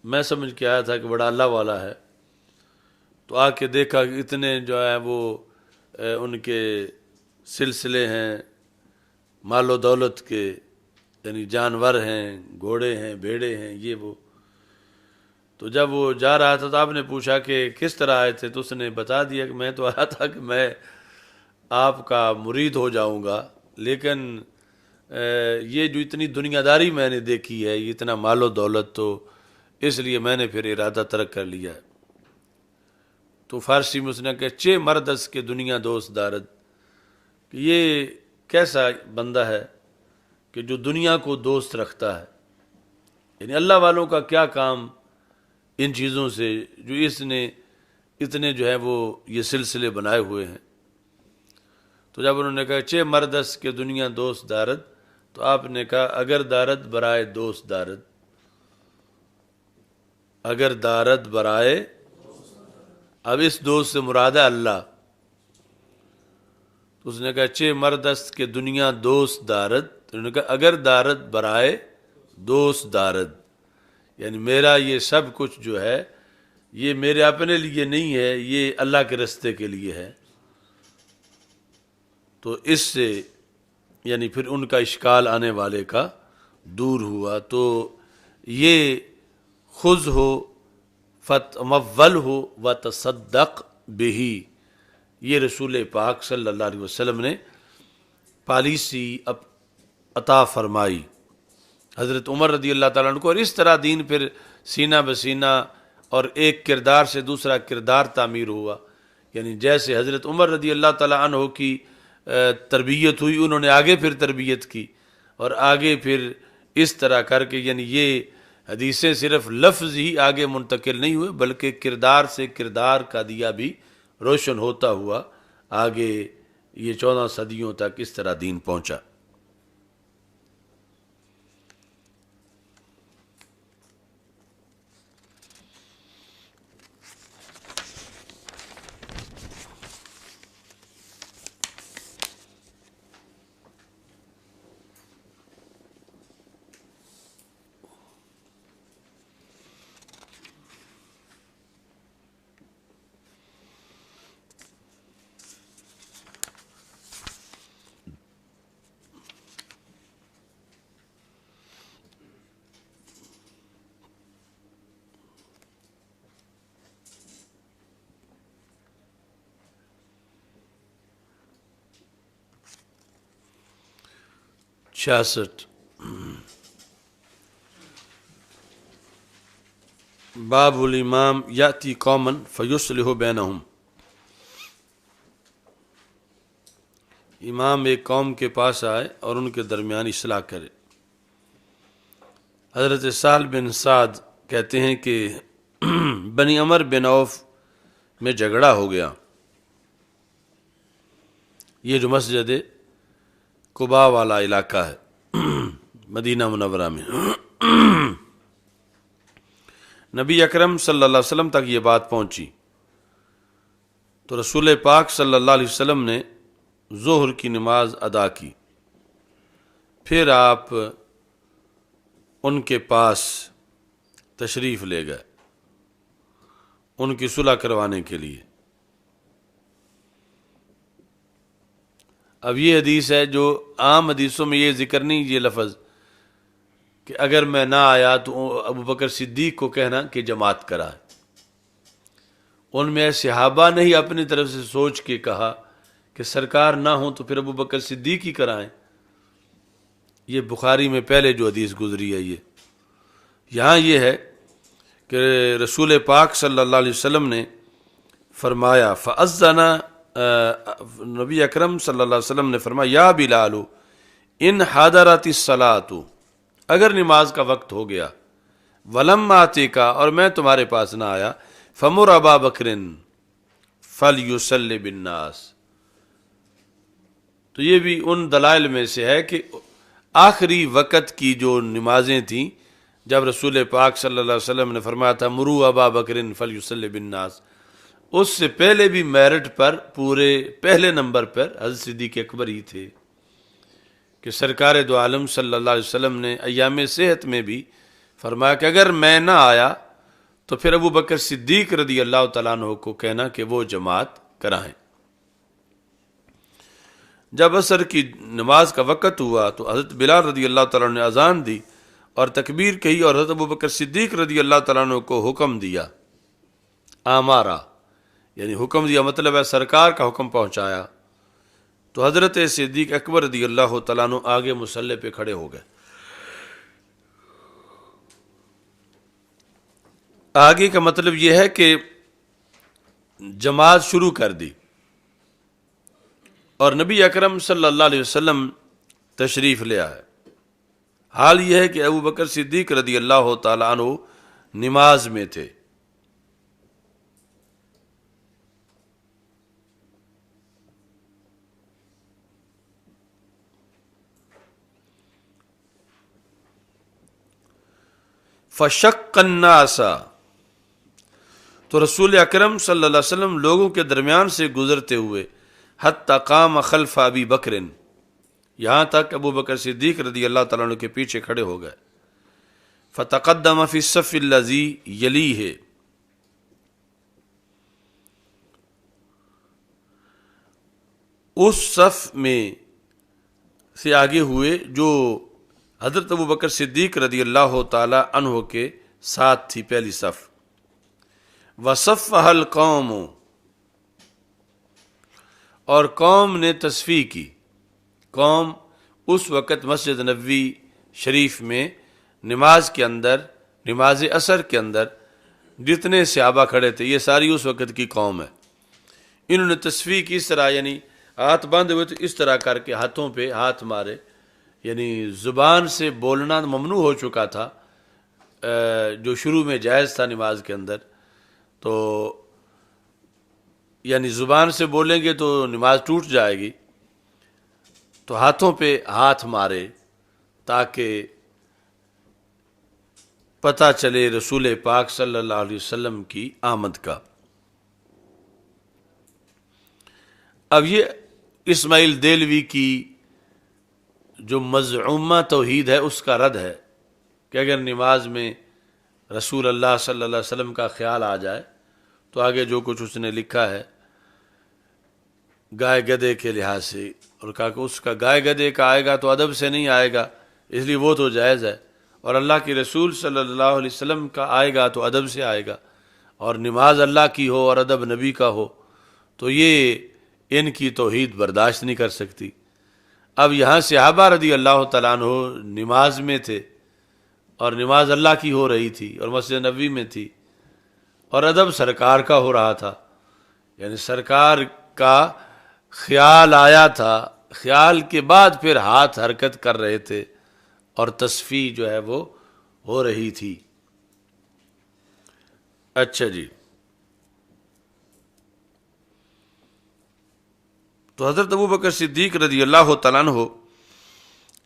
میں سمجھ کے آیا تھا کہ بڑا اللہ والا ہے۔ تو آ کے دیکھا کہ اتنے جو ہے وہ ان کے سلسلے ہیں مال و دولت کے، یعنی جانور ہیں، گھوڑے ہیں، بھیڑے ہیں، یہ وہ۔ تو جب وہ جا رہا تھا تو آپ نے پوچھا کہ کس طرح آئے تھے، تو اس نے بتا دیا کہ میں تو آیا تھا کہ میں آپ کا مرید ہو جاؤں گا، لیکن یہ جو اتنی دنیا داری میں نے دیکھی ہے، یہ اتنا مال و دولت، تو اس لیے میں نے پھر ارادہ ترک کر لیا ہے۔ تو فارسی میں اس نے کہا چے مردس کے دنیا دوست دارد، کہ یہ کیسا بندہ ہے کہ جو دنیا کو دوست رکھتا ہے، یعنی اللہ والوں کا کیا کام ان چیزوں سے جو اس نے اتنے جو ہے وہ یہ سلسلے بنائے ہوئے ہیں۔ تو جب انہوں نے کہا چے مردس کے دنیا دوست دارد، تو آپ نے کہا اگر دارد برائے دوست دارد، اگر دارد برائے، اب اس دوست سے مراد ہے اللہ۔ تو اس نے کہا چے مردست کے دنیا دوست دارد، انہوں نے کہا اگر دارد برائے دوست دارد، یعنی میرا یہ سب کچھ جو ہے یہ میرے اپنے لیے نہیں ہے، یہ اللہ کے رستے کے لیے ہے۔ تو اس سے یعنی پھر ان کا اشکال آنے والے کا دور ہوا۔ تو یہ خذ ہو فتمول ہو و تصدق بہی، یہ رسول پاک صلی اللہ علیہ وسلم نے پالیسی عطا فرمائی حضرت عمر رضی اللہ تعالیٰ عنہ کو، اور اس طرح دین پھر سینہ بسینہ اور ایک کردار سے دوسرا کردار تعمیر ہوا۔ یعنی جیسے حضرت عمر رضی اللہ تعالیٰ عنہ کی تربیت ہوئی انہوں نے آگے پھر تربیت کی، اور آگے پھر اس طرح کر کے، یعنی یہ حدیثیں صرف لفظ ہی آگے منتقل نہیں ہوئے بلکہ کردار سے کردار کا دیا بھی روشن ہوتا ہوا آگے یہ 14 صدیوں تک اس طرح دین پہنچا۔ چھیاسٹھ، باب الامام یاتی قومن فیصلح بینہم، امام ایک قوم کے پاس آئے اور ان کے درمیان اصلاح کرے۔ حضرت سہل بن سعد کہتے ہیں کہ بنی عمر بن عوف میں جھگڑا ہو گیا، یہ جو مسجد قباء والا علاقہ ہے مدینہ منورہ میں، نبی اکرم صلی اللہ علیہ وسلم تک یہ بات پہنچی تو رسول پاک صلی اللہ علیہ وسلم نے ظہر کی نماز ادا کی، پھر آپ ان کے پاس تشریف لے گئے ان کی صلح کروانے کے لیے۔ اب یہ حدیث ہے جو عام حدیثوں میں یہ ذکر نہیں، یہ لفظ کہ اگر میں نہ آیا تو ابو بکر صدیق کو کہنا کہ جماعت کرائے، ان میں صحابہ نے ہی اپنی طرف سے سوچ کے کہا کہ سرکار نہ ہوں تو پھر ابو بکر صدیق ہی کرائیں۔ یہ بخاری میں پہلے جو حدیث گزری ہے، یہاں یہ ہے کہ رسول پاک صلی اللہ علیہ وسلم نے فرمایا فَأَذَّنَ، نبی اکرم صلی اللہ علیہ وسلم نے فرمایا یا بلال ان حضرت الصلاۃ، اگر نماز کا وقت ہو گیا، ولم آتیکا، اور میں تمہارے پاس نہ آیا، فمر ابا بکر فلیصلی بالناس۔ تو یہ بھی ان دلائل میں سے ہے کہ آخری وقت کی جو نمازیں تھیں، جب رسول پاک صلی اللہ علیہ وسلم نے فرمایا تھا مرو ابا بکر فلیصلی بالناس، اس سے پہلے بھی میرٹ پر پورے پہلے نمبر پر حضرت صدیق اکبر ہی تھے کہ سرکار دو عالم صلی اللہ علیہ وسلم نے ایام صحت میں بھی فرمایا کہ اگر میں نہ آیا تو پھر ابو بکر صدیق رضی اللہ تعالیٰ عنہ کو کہنا کہ وہ جماعت کرائیں۔ جب عصر کی نماز کا وقت ہوا تو حضرت بلال رضی اللہ تعالیٰ عنہ نے اذان دی اور تکبیر کہی، اور حضرت ابو بکر صدیق رضی اللہ تعالیٰ عنہ کو حکم دیا، آمارا یعنی حکم دیا مطلب ہے سرکار کا حکم پہنچایا، تو حضرت صدیق اکبر رضی اللہ تعالیٰ عنہ آگے مصلی پہ کھڑے ہو گئے۔ آگے کا مطلب یہ ہے کہ جماعت شروع کر دی اور نبی اکرم صلی اللہ علیہ وسلم تشریف لے آئے۔ حال یہ ہے کہ ابو بکر صدیق رضی اللہ تعالیٰ عنہ نماز میں تھے۔ فشق الناس، تو رسول اکرم صلی اللہ علیہ وسلم لوگوں کے درمیان سے گزرتے ہوئے حتی قام خلف ابی بکر، یہاں تک ابو بکر صدیق رضی اللہ تعالیٰ عنہ کے پیچھے کھڑے ہو گئے۔ فتقدم فی الصف الذی یلیہ، اس صف میں سے آگے ہوئے جو حضرت ابو بکر صدیق رضی اللہ تعالی عنہ کے ساتھ تھی، پہلی صف۔ وصفها القوم، اور قوم نے تصفیہ کی۔ قوم اس وقت مسجد نبوی شریف میں نماز کے اندر، نماز عصر کے اندر جتنے صحابہ کھڑے تھے یہ ساری اس وقت کی قوم ہے۔ انہوں نے تصفیہ کی اس طرح، یعنی ہاتھ باندھے ہوئے تو اس طرح کر کے ہاتھوں پہ ہاتھ مارے، یعنی زبان سے بولنا ممنوع ہو چکا تھا جو شروع میں جائز تھا نماز کے اندر، تو یعنی زبان سے بولیں گے تو نماز ٹوٹ جائے گی، تو ہاتھوں پہ ہاتھ مارے تاکہ پتہ چلے رسول پاک صلی اللہ علیہ وسلم کی آمد کا۔ اب یہ اسماعیل دہلوی کی جو مزعومہ توحید ہے اس کا رد ہے کہ اگر نماز میں رسول اللہ صلی اللہ علیہ وسلم کا خیال آ جائے تو آگے جو کچھ اس نے لکھا ہے گائے گدے کے لحاظ سے، اور کہا کہ اس کا گائے گدے کا آئے گا تو ادب سے نہیں آئے گا، اس لیے وہ تو جائز ہے، اور اللہ کے رسول صلی اللہ علیہ وسلم کا آئے گا تو ادب سے آئے گا، اور نماز اللہ کی ہو اور ادب نبی کا ہو تو یہ ان کی توحید برداشت نہیں کر سکتی۔ اب یہاں صحابہ رضی اللہ تعالیٰ عنہ نماز میں تھے اور نماز اللہ کی ہو رہی تھی اور مسجد نبوی میں تھی، اور ادب سرکار کا ہو رہا تھا، یعنی سرکار کا خیال آیا تھا، خیال کے بعد پھر ہاتھ حرکت کر رہے تھے اور تصفیح جو ہے وہ ہو رہی تھی۔ اچھا جی، تو حضرت ابوبکر صدیق رضی اللہ تعالیٰ عنہ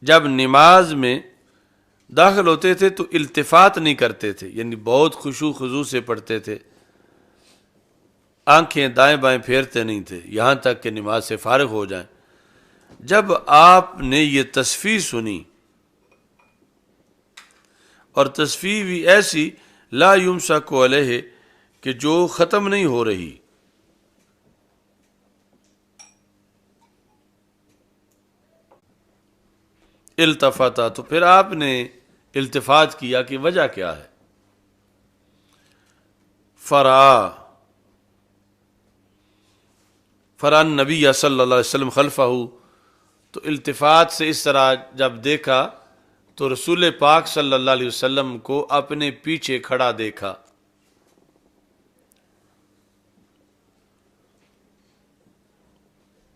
جب نماز میں داخل ہوتے تھے تو التفات نہیں کرتے تھے، یعنی بہت خشوع خضوع سے پڑھتے تھے، آنکھیں دائیں بائیں پھیرتے نہیں تھے یہاں تک کہ نماز سے فارغ ہو جائیں۔ جب آپ نے یہ تصفیح سنی، اور تصفیح بھی ایسی لا یمسک علیہ کہ جو ختم نہیں ہو رہی، التفاتا، تو پھر آپ نے التفات کیا کہ وجہ کیا ہے، فران نبی صلی اللہ علیہ وسلم خلفہ، تو التفات سے اس طرح جب دیکھا تو رسول پاک صلی اللہ علیہ وسلم کو اپنے پیچھے کھڑا دیکھا۔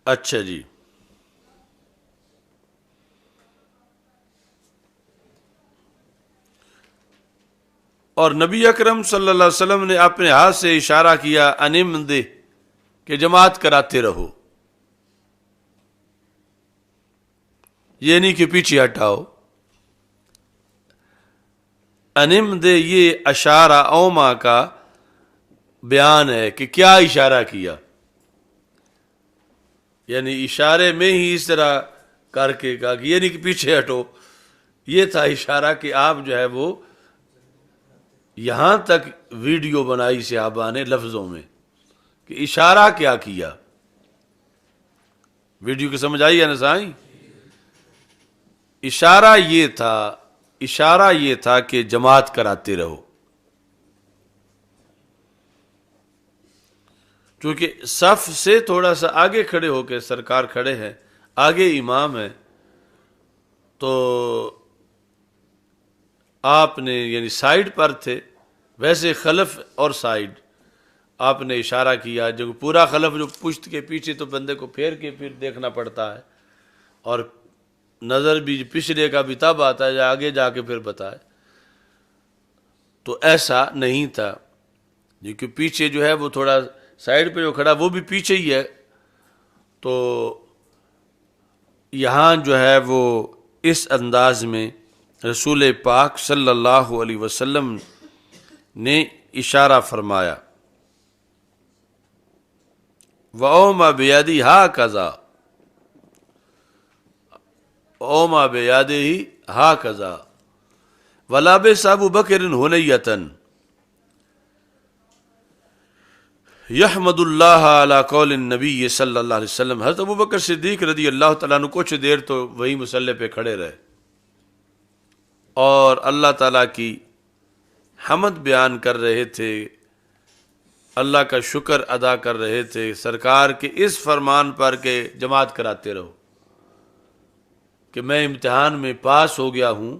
اچھا جی، اور نبی اکرم صلی اللہ علیہ وسلم نے اپنے ہاتھ سے اشارہ کیا انم دے کہ جماعت کراتے رہو، یہ نہیں کہ پیچھے ہٹاؤ۔ انم دے یہ اشارہ اوما کا بیان ہے کہ کیا اشارہ کیا، یعنی اشارے میں ہی اس طرح کر کے کہا کہ یہ نہیں کہ پیچھے ہٹو، یہ تھا اشارہ کہ آپ جو ہے وہ یہاں تک ویڈیو بنائی صحابہ نے لفظوں میں کہ اشارہ کیا کیا۔ ویڈیو کی سمجھ آئی ہے نا سائیں؟ اشارہ یہ تھا کہ جماعت کراتے رہو، کیونکہ صف سے تھوڑا سا آگے کھڑے ہو کے سرکار کھڑے ہیں، آگے امام ہے، تو آپ نے یعنی سائیڈ پر تھے، ویسے خلف اور سائیڈ آپ نے اشارہ کیا، جو پورا خلف جو پشت کے پیچھے تو بندے کو پھیر کے پھر دیکھنا پڑتا ہے، اور نظر بھی پچھلے کا بھی تب آتا ہے آگے جا کے پھر بتائے، تو ایسا نہیں تھا، کیونکہ پیچھے جو ہے وہ تھوڑا سائیڈ پہ جو کھڑا وہ بھی پیچھے ہی ہے، تو یہاں جو ہے وہ اس انداز میں رسول پاک صلی اللہ علیہ وسلم نے اشارہ فرمایا، وَأَوْمَا بِيَدِهِ هَكَذَا، اوما بِيَدِهِ هَكَذَا وَلَبِسَ أَبُو بَكْرٍ حُنَيَّةً يَحْمَدُ اللَّهَ عَلَى قَوْلِ النَّبِيِّ صلی اللہ علیہ وسلم۔ حضرت ابوبکر صدیق رضی اللہ تعالیٰ عنہ کچھ دیر تو وہی مصلی پہ کھڑے رہے اور اللہ تعالیٰ کی حمد بیان کر رہے تھے، اللہ کا شکر ادا کر رہے تھے سرکار کے اس فرمان پر کہ جماعت کراتے رہو، کہ میں امتحان میں پاس ہو گیا ہوں،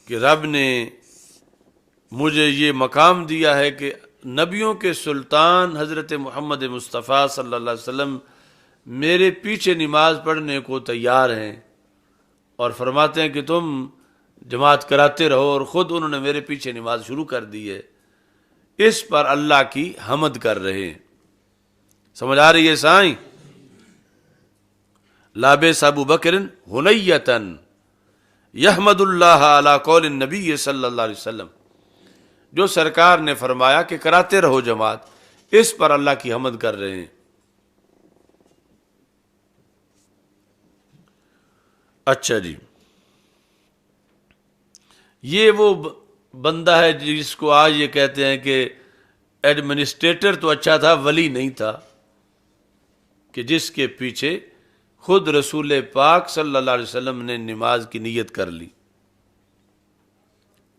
کہ رب نے مجھے یہ مقام دیا ہے کہ نبیوں کے سلطان حضرت محمد مصطفیٰ صلی اللہ علیہ وسلم میرے پیچھے نماز پڑھنے کو تیار ہیں اور فرماتے ہیں کہ تم جماعت کراتے رہو، اور خود انہوں نے میرے پیچھے نماز شروع کر دی ہے، اس پر اللہ کی حمد کر رہے ہیں۔ سمجھ آ رہی ہے سائیں؟ لابس ابو بکر حنیتن یحمد اللہ علی قول النبی صلی اللہ علیہ وسلم، جو سرکار نے فرمایا کہ کراتے رہو جماعت، اس پر اللہ کی حمد کر رہے ہیں۔ اچھا جی، یہ وہ بندہ ہے جس کو آج یہ کہتے ہیں کہ ایڈمنسٹریٹر تو اچھا تھا، ولی نہیں تھا، کہ جس کے پیچھے خود رسول پاک صلی اللہ علیہ وسلم نے نماز کی نیت کر لی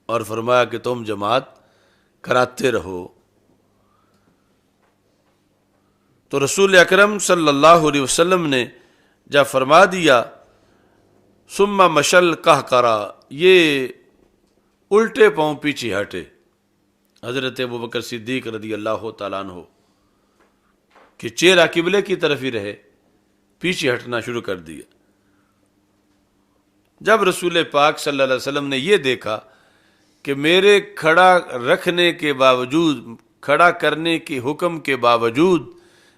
اور فرمایا کہ تم جماعت کراتے رہو۔ تو رسول اکرم صلی اللہ علیہ وسلم نے جب فرما دیا ثم مشل قہقرا، یہ الٹے پاؤں پیچھے ہٹے، حضرت ابوبکر صدیق رضی اللہ تعالیٰ عنہ کہ چہرہ قبلے کی طرف ہی رہے، پیچھے ہٹنا شروع کر دیا۔ جب رسول پاک صلی اللہ علیہ وسلم نے یہ دیکھا کہ میرے کھڑا رکھنے کے باوجود، کھڑا کرنے کے حکم کے باوجود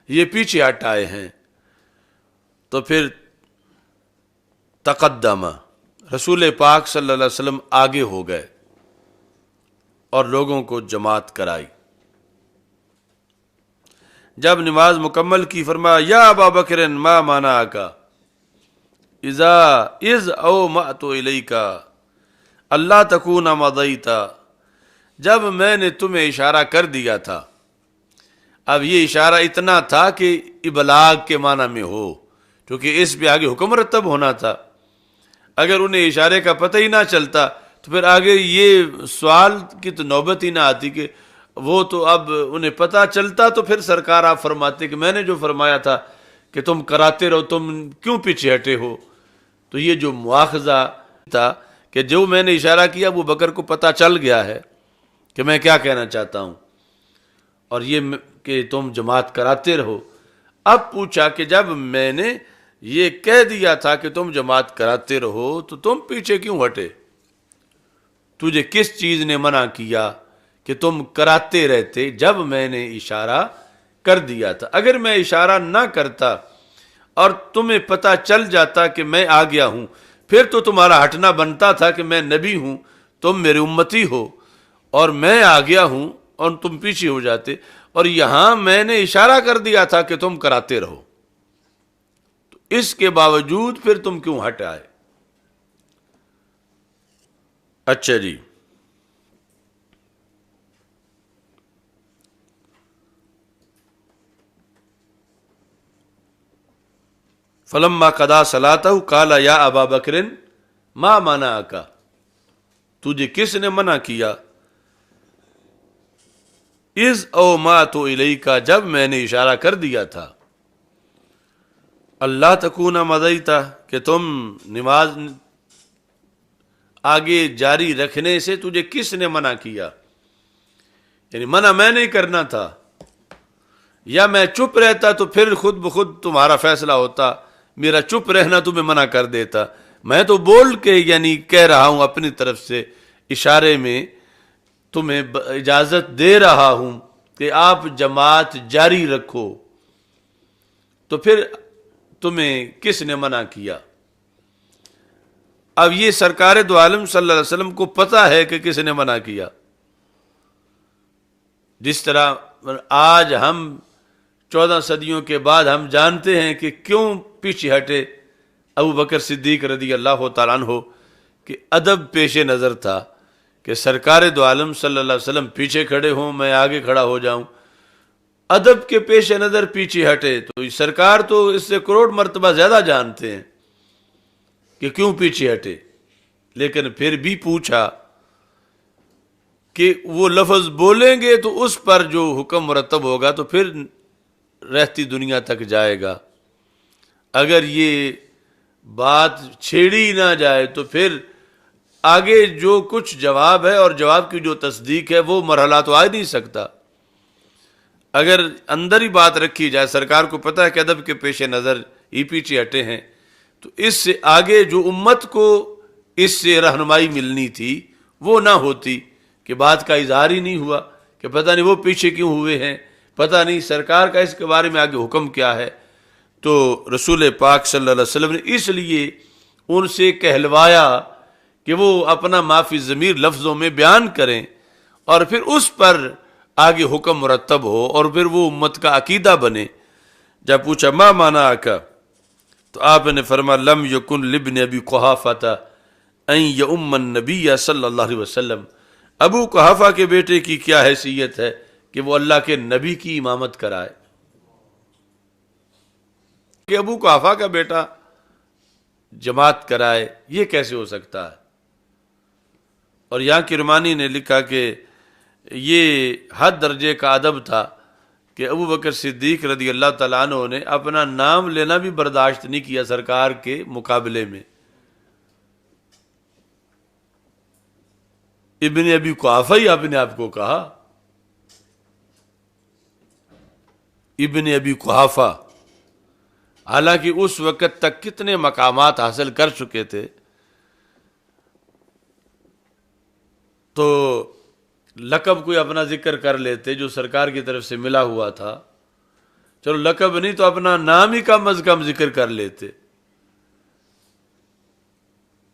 یہ پیچھے ہٹ آئے ہیں، تو پھر تقدم، رسول پاک صلی اللہ علیہ وسلم آگے ہو گئے اور لوگوں کو جماعت کرائی۔ جب نماز مکمل کی فرمایا یا ابا بکر ما منعک اذ اومأت الیک اللہ تکون مضیت، جب میں نے تمہیں اشارہ کر دیا تھا، اب یہ اشارہ اتنا تھا کہ ابلاغ کے معنی میں ہو، کیونکہ اس پہ آگے حکم مرتب ہونا تھا۔ اگر انہیں اشارے کا پتہ ہی نہ چلتا تو پھر آگے یہ سوال کی تو نوبت ہی نہ آتی، کہ وہ تو اب انہیں پتہ چلتا تو پھر سرکار آپ فرماتے کہ میں نے جو فرمایا تھا کہ تم کراتے رہو، تم کیوں پیچھے ہٹے ہو۔ تو یہ جو مواخذہ تھا کہ جو میں نے اشارہ کیا وہ بکر کو پتہ چل گیا ہے کہ میں کیا کہنا چاہتا ہوں، اور یہ کہ تم جماعت کراتے رہو۔ اب پوچھا کہ جب میں نے یہ کہہ دیا تھا کہ تم جماعت کراتے رہو تو تم پیچھے کیوں ہٹے؟ تجھے کس چیز نے منع کیا کہ تم کراتے رہتے جب میں نے اشارہ کر دیا تھا؟ اگر میں اشارہ نہ کرتا اور تمہیں پتہ چل جاتا کہ میں آ گیا ہوں، پھر تو تمہارا ہٹنا بنتا تھا کہ میں نبی ہوں، تم میرے امتی ہو اور میں آ گیا ہوں، اور تم پیچھے ہو جاتے، اور یہاں میں نے اشارہ کر دیا تھا کہ تم کراتے رہو، تو اس کے باوجود پھر تم کیوں ہٹ آئے؟ اچھا جی، فلما قضا صلاتہ قال یا ابا بکر ما منعک، تجھے کس نے منع کیا؟ اذ اومأت الیک، جب میں نے اشارہ کر دیا تھا، اللہ تکون مضیت، کہ تم نماز آگے جاری رکھنے سے تجھے کس نے منع کیا؟ یعنی منع میں نہیں کرنا تھا، یا میں چپ رہتا تو پھر خود بخود تمہارا فیصلہ ہوتا، میرا چپ رہنا تمہیں منع کر دیتا، میں تو بول کے یعنی کہہ رہا ہوں اپنی طرف سے، اشارے میں تمہیں اجازت دے رہا ہوں کہ آپ جماعت جاری رکھو، تو پھر تمہیں کس نے منع کیا؟ اب یہ سرکار دو عالم صلی اللہ علیہ وسلم کو پتہ ہے کہ کس نے منع کیا۔ جس طرح آج ہم 14 صدیوں کے بعد ہم جانتے ہیں کہ کیوں پیچھے ہٹے ابو بکر صدیق رضی اللہ تعالیٰ عنہ، کہ ادب پیش نظر تھا کہ سرکار دو عالم صلی اللہ علیہ وسلم پیچھے کھڑے ہوں، میں آگے کھڑا ہو جاؤں، ادب کے پیش نظر پیچھے ہٹے۔ تو سرکار تو اس سے کروڑ مرتبہ زیادہ جانتے ہیں کہ کیوں پیچھے ہٹے، لیکن پھر بھی پوچھا کہ وہ لفظ بولیں گے تو اس پر جو حکم مرتب ہوگا تو پھر رہتی دنیا تک جائے گا، اگر یہ بات چھیڑی نہ جائے تو پھر آگے جو کچھ جواب ہے اور جواب کی جو تصدیق ہے وہ مرحلہ تو آ نہیں سکتا۔ اگر اندر ہی بات رکھی جائے، سرکار کو پتہ ہے کہ ادب کے پیش نظر ہی پیچھے ہٹے ہیں، تو اس سے آگے جو امت کو اس سے رہنمائی ملنی تھی وہ نہ ہوتی، کہ بات کا اظہار ہی نہیں ہوا کہ پتہ نہیں وہ پیچھے کیوں ہوئے ہیں، پتہ نہیں سرکار کا اس کے بارے میں آگے حکم کیا ہے۔ تو رسول پاک صلی اللہ علیہ وسلم نے اس لیے ان سے کہلوایا کہ وہ اپنا معافی ضمیر لفظوں میں بیان کریں اور پھر اس پر آگے حکم مرتب ہو اور پھر وہ امت کا عقیدہ بنے۔ جب پوچھا ما مانا کا، تو آپ نے فرمایا لم یکن لابن ابی قحافہ ان یؤم النبی صلی اللہ علیہ وسلم، ابو قحافہ کے بیٹے کی کیا حیثیت ہے کہ وہ اللہ کے نبی کی امامت کرائے؟ کہ ابو قحافہ کا بیٹا جماعت کرائے، یہ کیسے ہو سکتا ہے؟ اور یہاں کرمانی نے لکھا کہ یہ حد درجے کا ادب تھا کہ ابو بکر صدیق رضی اللہ تعالیٰ عنہ نے اپنا نام لینا بھی برداشت نہیں کیا سرکار کے مقابلے میں۔ ابن ابی قحافہ ہی اپنے آپ کو کہا، ابن ابی قحافہ، حالانکہ اس وقت تک کتنے مقامات حاصل کر چکے تھے۔ تو لقب کوئی اپنا ذکر کر لیتے جو سرکار کی طرف سے ملا ہوا تھا، چلو لقب نہیں تو اپنا نام ہی کم از کم ذکر کر لیتے۔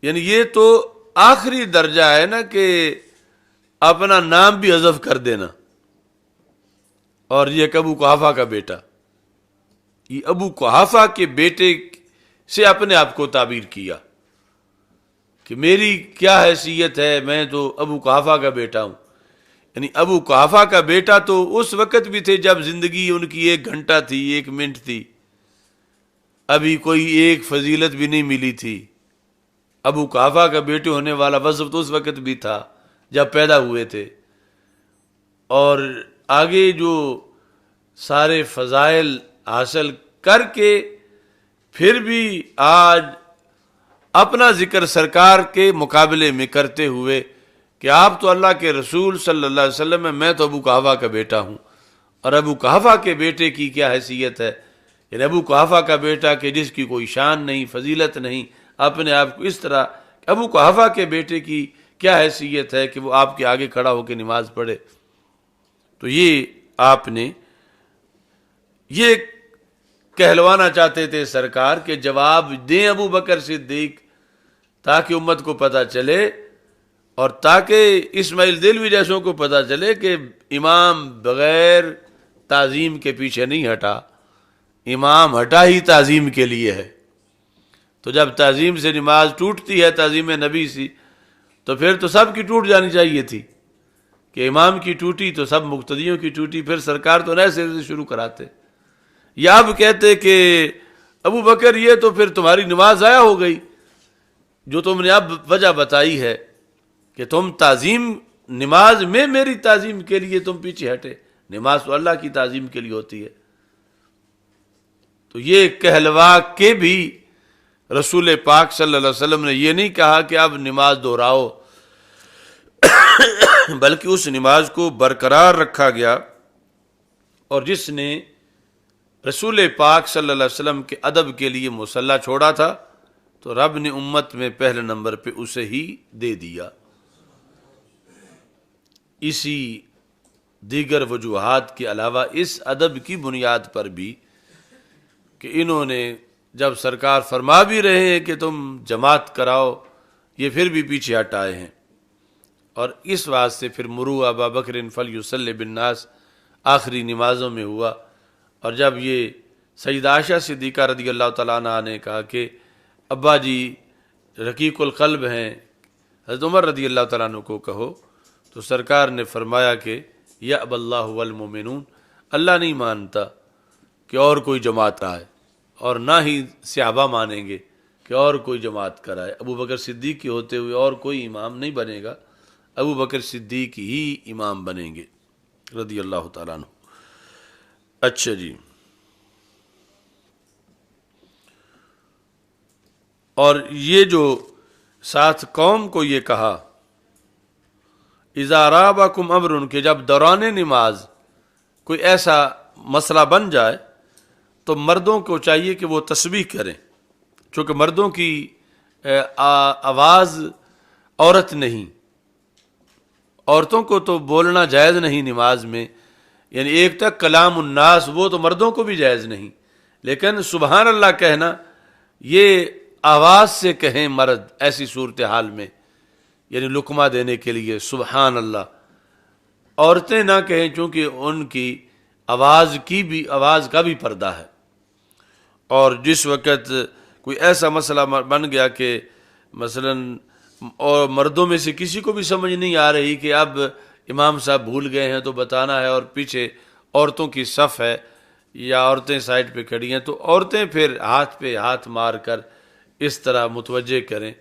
یعنی یہ تو آخری درجہ ہے نا کہ اپنا نام بھی حذف کر دینا۔ اور یہ ابو قحافہ کا بیٹا، یہ ابو قحافہ کے بیٹے سے اپنے آپ کو تعبیر کیا کہ میری کیا حیثیت ہے، میں تو ابو قحافہ کا بیٹا ہوں۔ یعنی ابو قحافہ کا بیٹا تو اس وقت بھی تھے جب زندگی ان کی 1 گھنٹہ تھی، 1 منٹ تھی، ابھی کوئی ایک فضیلت بھی نہیں ملی تھی۔ ابو قحافہ کا بیٹے ہونے والا وصف تو اس وقت بھی تھا جب پیدا ہوئے تھے، اور آگے جو سارے فضائل حاصل کر کے پھر بھی آج اپنا ذکر سرکار کے مقابلے میں کرتے ہوئے کہ آپ تو اللہ کے رسول صلی اللہ علیہ وسلم ہیں، میں تو ابو قحافہ کا بیٹا ہوں۔ اور ابو قحافہ کے بیٹے کی کیا حیثیت ہے؟ یعنی ابو قحافہ کا بیٹا کہ جس کی کوئی شان نہیں، فضیلت نہیں، اپنے آپ کو اس طرح، ابو قحافہ کے بیٹے کی کیا حیثیت ہے کہ وہ آپ کے آگے کھڑا ہو کے نماز پڑھے؟ تو یہ آپ نے یہ کہلوانا چاہتے تھے سرکار کہ جواب دیں ابو بکر صدیق، تاکہ امت کو پتہ چلے اور تاکہ اسماعیل دلوی جیسوں کو پتہ چلے کہ امام بغیر تعظیم کے پیچھے نہیں ہٹا، امام ہٹا ہی تعظیم کے لیے ہے۔ تو جب تعظیم سے نماز ٹوٹتی ہے، تعظیم نبی سی، تو پھر تو سب کی ٹوٹ جانی چاہیے تھی کہ امام کی ٹوٹی تو سب مقتدیوں کی ٹوٹی، پھر سرکار تو نئے سرے سے شروع کراتے۔ یا اب کہتے کہ ابو بکر یہ تو پھر تمہاری نماز ضائع ہو گئی، جو تم نے اب وجہ بتائی ہے کہ تم تعظیم، نماز میں میری تعظیم کے لیے تم پیچھے ہٹے، نماز تو اللہ کی تعظیم کے لیے ہوتی ہے۔ تو یہ کہلوا کے بھی رسول پاک صلی اللہ علیہ وسلم نے یہ نہیں کہا کہ اب نماز دہراؤ، بلکہ اس نماز کو برقرار رکھا گیا۔ اور جس نے رسول پاک صلی اللہ علیہ وسلم کے ادب کے لیے مصلی چھوڑا تھا تو رب نے امت میں پہلے نمبر پہ اسے ہی دے دیا۔ اسی دیگر وجوہات کے علاوہ اس ادب کی بنیاد پر بھی کہ انہوں نے جب سرکار فرما بھی رہے ہیں کہ تم جماعت کراؤ، یہ پھر بھی پیچھے ہٹائے ہیں۔ اور اس واسطے پھر مرو ابا بکر فلیصلی بالناس آخری نمازوں میں ہوا۔ اور جب یہ سیدہ عائشہ صدیقہ رضی اللہ تعالیٰ عنہ نے کہا کہ ابا جی رقیق القلب ہیں، حضرت عمر رضی اللہ تعالیٰ عنہ کو کہو، تو سرکار نے فرمایا کہ یأبی اللہ والمؤمنون، اللہ نہیں مانتا کہ اور کوئی جماعت آئے، اور نہ ہی صحابہ مانیں گے کہ اور کوئی جماعت کرائے۔ ابو بکر صدیق کے ہوتے ہوئے اور کوئی امام نہیں بنے گا، ابو بکر صدیق ہی امام بنیں گے رضی اللہ تعالیٰ عنہ۔ اچھا جی، اور یہ جو ساتھ قوم کو یہ کہا اذا رابکم امر، کہ جب دوران نماز کوئی ایسا مسئلہ بن جائے تو مردوں کو چاہیے کہ وہ تسبیح کریں، چونکہ مردوں کی آواز عورت نہیں، عورتوں کو تو بولنا جائز نہیں نماز میں، یعنی ایک تک کلام الناس وہ تو مردوں کو بھی جائز نہیں، لیکن سبحان اللہ کہنا یہ آواز سے کہیں مرد ایسی صورتحال میں، یعنی لقمہ دینے کے لیے سبحان اللہ، عورتیں نہ کہیں چونکہ ان کی آواز کا بھی پردہ ہے۔ اور جس وقت کوئی ایسا مسئلہ بن گیا کہ مثلا اور مردوں میں سے کسی کو بھی سمجھ نہیں آ رہی کہ اب امام صاحب بھول گئے ہیں تو بتانا ہے، اور پیچھے عورتوں کی صف ہے یا عورتیں سائڈ پہ کھڑی ہیں، تو عورتیں پھر ہاتھ پہ ہاتھ مار کر اس طرح متوجہ کریں،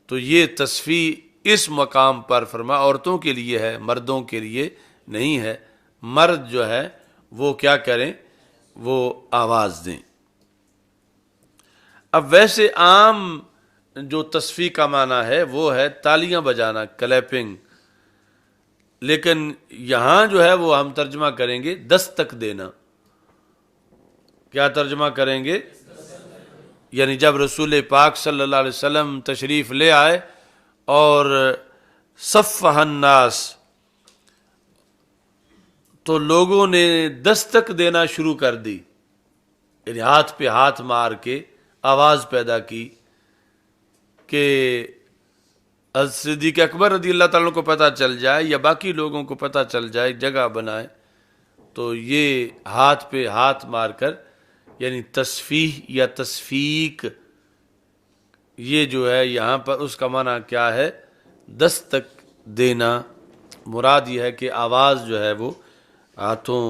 تو یہ تصفیہ اس مقام پر فرما عورتوں کے لیے ہے، مردوں کے لیے نہیں ہے۔ مرد جو ہے وہ کیا کریں، وہ آواز دیں۔ اب ویسے عام جو تصفیہ کا معنی ہے وہ ہے تالیاں بجانا، کلیپنگ، لیکن یہاں جو ہے وہ ہم ترجمہ کریں گے دستک دینا۔ کیا ترجمہ کریں گے؟ یعنی جب رسول پاک صلی اللہ علیہ وسلم تشریف لے آئے اور صفح الناس، تو لوگوں نے دستک دینا شروع کر دی، یعنی ہاتھ پہ ہاتھ مار کے آواز پیدا کی کہ حضرت صدیق اکبر رضی اللہ تعالیٰ کو پتہ چل جائے یا باقی لوگوں کو پتہ چل جائے، جگہ بنائے، تو یہ ہاتھ پہ ہاتھ مار کر یعنی تصفیح یا تصفیق، یہ جو ہے یہاں پر اس کا معنی کیا ہے؟ دستک دینا، مراد یہ ہے کہ آواز جو ہے وہ ہاتھوں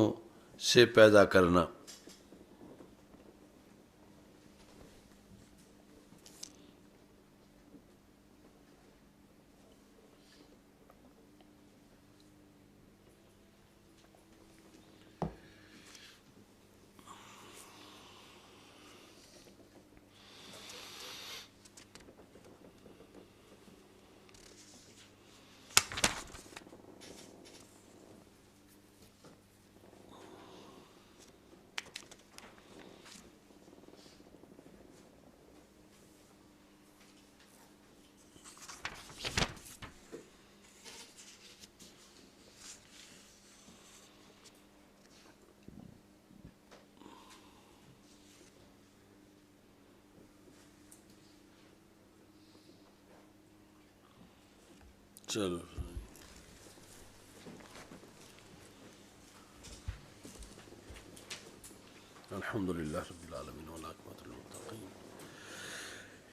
سے پیدا کرنا۔ چلو الحمدللہ رب العالمین والعاقبۃ للمتقین۔